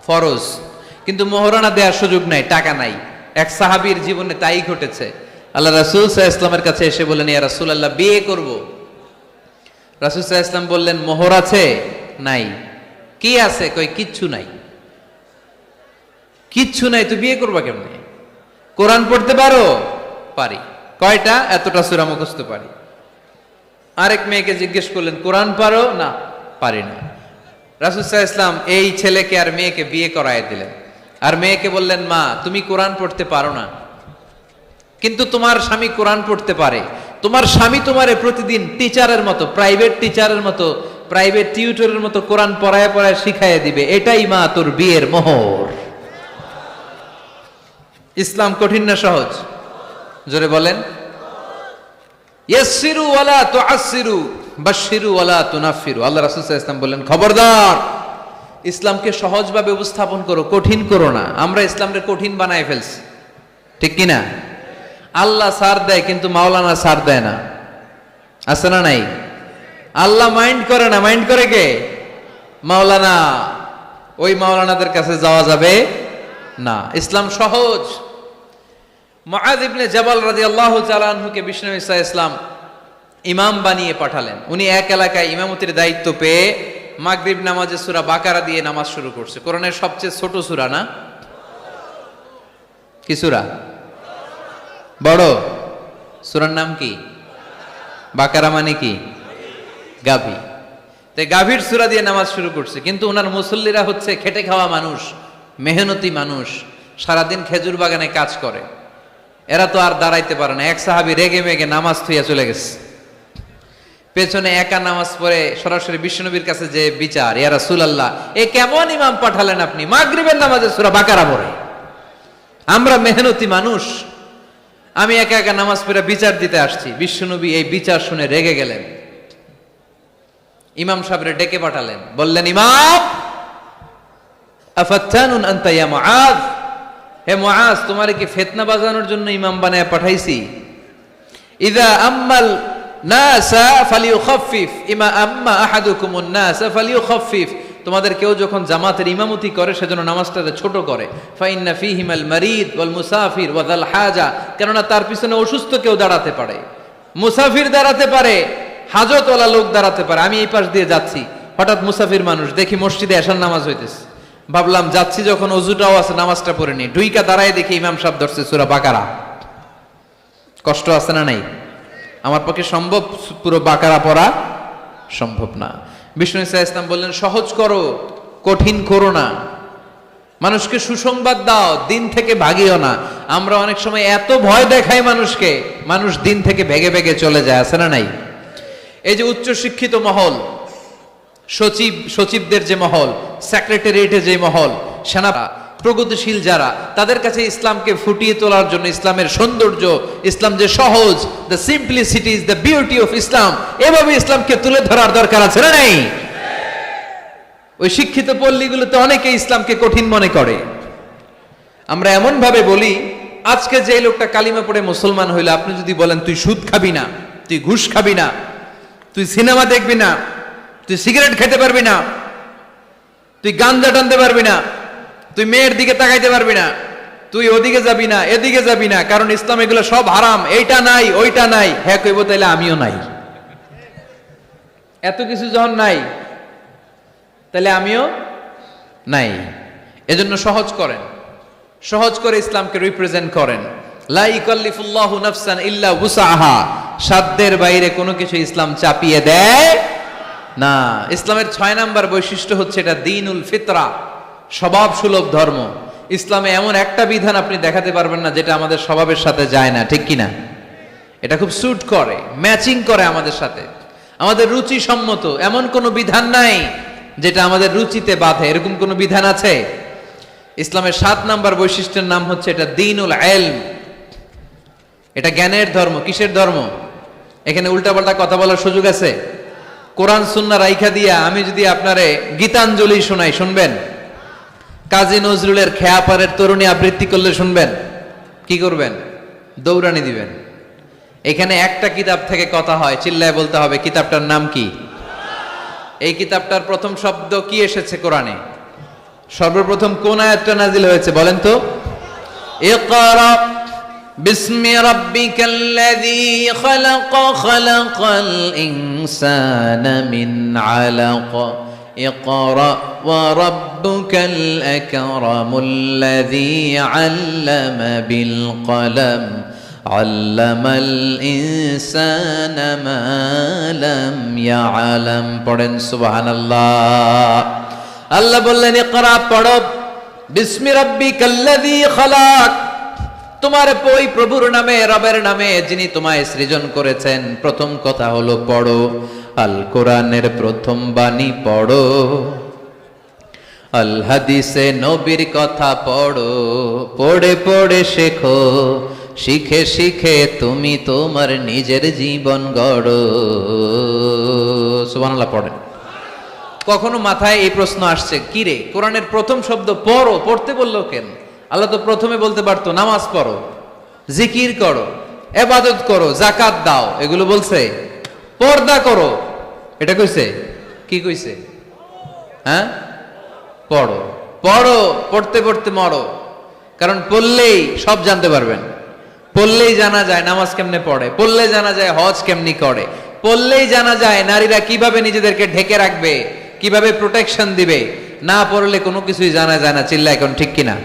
[SPEAKER 1] ফরজ। কিন্তু মোহরানা দেওয়ার সুযোগ নাই, টাকা নাই। এক সাহাবীর জীবনে তাই ঘটেছে। আল্লাহ রাসূল সাল্লাল্লাহু আলাইহি ওয়াসাল্লামের কাছে এসে বললেন, ইয়া রাসূলুল্লাহ বিয়ে করব। রাসূল সাল্লাল্লাহু আলাইহি ওয়াসাল্লাম বললেন, মোহর আছে? নাই। কি আছে? কই কিচ্ছু নাই। কিচ্ছু নাই তো বিয়ে করবা কেমনে? কোরআন পড়তে পারো? পারি। কয়টা? এতটা সূরা মুখস্থ পারি। আরেক মেয়েকে জিজ্ঞেস করলেন, কোরআন পারো? না, পারি না। রাসূল সাল্লাল্লাহু আলাইহি ওয়াসাল্লাম এই ছেলেকে আর মেয়েকে বিয়ে করায় দিলেন। আর মেয়েকে বললেন, মা তুমি কোরআন পড়তে পারো না, কিন্তু তোমার স্বামী কোরআন পড়তে পারে। তোমার স্বামী তোমারে প্রতিদিন টিচারের মতো, প্রাইভেট টিচারের মতো, প্রাইভেট টিউটরের মতো কোরআন পড়ায় পড়ায় শিখাইয়ে দিবে। এটাই মা তোর বিয়ের মোহর। ইসলাম কঠিন না সহজ? জোরে বলেন। ইয়াসসিরু ওয়ালা তুআসসিরু বাশশিরু ওয়ালা তুনাফফিরু। আল্লাহ রাসূল সাল্লাল্লাহু আলাইহি ওয়াসাল্লাম বললেন, খবরদার, ইসলামকে সহজভাবে উপস্থাপন করো, কঠিন করো না। আমরা ইসলামকে কঠিন বানায় ফেলছি, ঠিক কি না? আল্লাহ ছাড় দেয় কিন্তু মাওলানা ছাড় দেয় না, আছে না নাই? আল্লাহ মাইন্ড করে না, মাইন্ড করে কে? মাওলানা। ওই মাওলানাদের কাছে যাওয়া যাবে না। ইসলাম সহজ। মুআয ইবনে জাবাল রাদিয়াল্লাহু তাআলা আনহুকে বিষ্ণু ঈসা ইসলাম ইমাম বানিয়ে পাঠালেন। উনি এক এলাকায় ইমামতির দায়িত্ব পেয়ে মাগরিব নামাজে সূরা বাকারা দিয়ে নামাজ শুরু করছে। কোরআনের সবচেয়ে ছোট সূরা না? কি সূরা? বড় সূরার নাম কি? বাকারা মানে কি? গাভী। তাই গাভীর সূরা দিয়ে নামাজ শুরু করছে। কিন্তু ওনার মুসল্লিরা হচ্ছে খেটে খাওয়া মানুষ, মেহনতি মানুষ, সারাদিন খেজুর বাগানে কাজ করে। এরা তো আর দাঁড়াইতে পারে না। এক সাহাবী রেগে মেগে নামাজ থুইয়া চলে গেছে। পেছনে একা নামাজ পড়ে সরাসরি বিশ্বনবীর কাছে যে বিচার, ইয়া রাসূলুল্লাহ এ কেমন ইমাম পাঠালেন আপনি, মাগরিবের নামাজে সূরা বাকারা পড়ে? আমরা মেহনতি মানুষ, আমি একা একা নামাজ পড়ে বিচার দিতে আসছি। বিশ্বনবী এই বিচার শুনে রেগে গেলেন। ইমাম সাহেবরে ডেকে পাঠালেন, বললেন, ইমাম আফাত্তানুন আনতা ইয়া মুআয, হে মুআয তোমারে কি ফিতনা বাজানোর জন্য ইমাম বানায় পাঠাইছি? ইযা আম্মাল নাসা ফালিউখাফফিফ ইমা আম্মা আহাদুকুমুন নাসা ফালিউখাফফিফ, তোমাদের কেউ যখন জামাতের ইমামতি করে সেজন্য নামাজটাকে ছোট করে। ফাইন্না ফীহিমাল মারিদ ওয়াল মুসাফির ওয়া যাল হাজা, কেননা তার পিছনে অসুস্থ কেউ দাঁড়াতে পারে, মুসাফির দাঁড়াতে পারে, হাজতওয়ালা লোক দাঁড়াতে পারে। আমি এই পাশ দিয়ে যাচ্ছি, হঠাৎ মুসাফির মানুষ দেখি মসজিদে এশার নামাজ হইতেছে। ভাবলাম যাচ্ছি যখন অজুটাও আছে নামাজটা পড়ে নি, ডুইকা দাঁড়ায় দেখি ইমাম সাহেব ধরছে সূরা বাকারা। কষ্ট আছে না নাই? আমার পক্ষে সম্ভব পুরো বাকারা পড়া সম্ভব না। বিষ্ণু ঈসা ইসলাম বললেন, সহজ করো, কঠিন করো না। মানুষকে সুসংবাদ দাও, দিন থেকে ভাগিও না। আমরা অনেক সময় এত ভয় দেখাই মানুষকে, মানুষ দিন থেকে ভেগে ভেগে চলে যায়, আছে না নাই? এই যে উচ্চ শিক্ষিত মহল, সচিবদের যে মহল, সেক্রেটারিয়েটে যে মহল, সেনা প্রগতিশীল যারা, তাদের কাছে ইসলামকে ফুটিয়ে তোলার জন্য, ইসলামের সৌন্দর্য, ইসলাম যে সহজ, the simplicity is the beauty of Islam, এভাবে ইসলামকে তুলে ধরার দরকার আছে না নাই? ওই শিক্ষিত পল্লীগুলোতে অনেকে ইসলামকে কঠিন মনে করে। আমরা এমন ভাবে বলি, আজকে যে লোকটা কালিমা পড়ে মুসলমান হইলো, আপনি যদি বলেন তুই সুদ খাবি না, তুই ঘুষ খাবি না, তুই সিনেমা দেখবি না, তুই সিগারেট খেতে পারবি না, তুই গাঞ্জা টানতে পারবি না, তুই মেয়ের দিকে তাকাইতে পারবি না, তুই ওদিকে যাবি না, এদিকে যাবি না, কারণ ইসলাম এগুলো সব হারাম, এইটা নাই ওইটা নাই। হ্যাঁ কইব, তাইলে আমিও নাই। এত কিছু যখন নাই, তাহলে আমিও নাই। এজন্য সহজ করেন, সহজ করে ইসলামকে রিপ্রেজেন্ট করেন। লা ইকাল্লিফুল্লাহু নাফসান ইল্লা উসআহা, সাধ্যের বাইরে কোনো কিছু ইসলাম চাপিয়ে দেয় না, ইসলামের 6 নাম্বার বৈশিষ্ট্য হচ্ছে এটা দ্বীনুল ফিতরা, স্বভাব সুলভ ধর্ম। ইসলামে এমন একটা বিধান আপনি দেখাতে পারবেন না যেটা আমাদের স্বভাবের সাথে যায় না, ঠিক কিনা? এটা খুব স্যুট করে, ম্যাচিং করে আমাদের সাথে, আমাদের রুচি সম্মত এমন কোনো বিধান নাই যেটা আমাদের রুচিতে বাধে। এরকম কোনো বিধান আছে? ইসলামের 7 নাম্বার বৈশিষ্ট্যের নাম হচ্ছে এটা দ্বীনুল ইলম। এটা জ্ঞানের ধর্ম। কিসের ধর্ম? এখানে উল্টাপাল্টা কথা বলার সুযোগ আছে? কোরআন সুন্নাহ রাইখা দিয়া আমি যদি আপনারে গীতাঞ্জলি শোনাই, শুনবেন? কাজী নজরুলের খেয়াপাড়ের তরুণী আবৃত্তি করলে শুনবেন? কি করবেন? দৌড়ানি দিবেন। এখানে একটা কিতাব থেকে কথা হয়, চিল্লায় বলতে হবে কিতাবটার নাম কি? এই কিতাবটার প্রথম শব্দ কি এসেছে কোরআনে? সর্বপ্রথম কোন আয়াতটা নাজিল হয়েছে বলেন তো? ইকরা বিসমি রাব্বিকাল্লাযী খালাক, খালাকাল ইনসানা মিন আলাক, ইকরা ওয়া রাব্বুকাল আকরামুল্লাযী আল্লামা বিল কলম, আল্লামাল ইনসানা মা লাম ইয়ালাম। পড়েন সুবহানাল্লাহ। আল্লাহ বললেন ইকরা, পড়ো, বিসমি রাব্বিকাল্লাযী খালাক, তোমার ওই প্রভুর নামে, রবের নামে যিনি তোমায় সৃজন করেছেন। প্রথম কথা হলো পড়ো, আল কোরআনের প্রথম বাণী পড়ো, আল হাদিসে নবীর কথা পড়ো, পড়ে পড়ে শেখো, শিখে শিখে তুমি তোমার নিজের জীবন গড়ো। সুবহানাল্লাহ পড়েন। কখনো মাথায় এই প্রশ্ন আসছে, কি রে কোরআনের প্রথম শব্দ পড়ো, পড়তে বললো কেন? আল্লাহ তো প্রথমে বলতে পারতো নামাজ পড়ো, জিকির করো, ইবাদত করো, যাকাত দাও, এগুলো বলছে? পর্দা করো, এটা কইছে? কি কইছে? হ্যাঁ, পড়ো। পড়ো, পড়তে পড়তে মরো। কারণ পড়লেই সব জানতে পারবেন। পড়লেই জানা যায় নামাজ কেমনে পড়ে, পড়লে জানা যায় হজ কেমনি করে, পড়লেই জানা যায় নারীরা কিভাবে নিজেদেরকে ঢেকে রাখবে, কিভাবে প্রোটেকশন দিবে। না পড়লে কোনো কিছুই জানা যায় না। চিল্লা এখন ঠিক কিনা?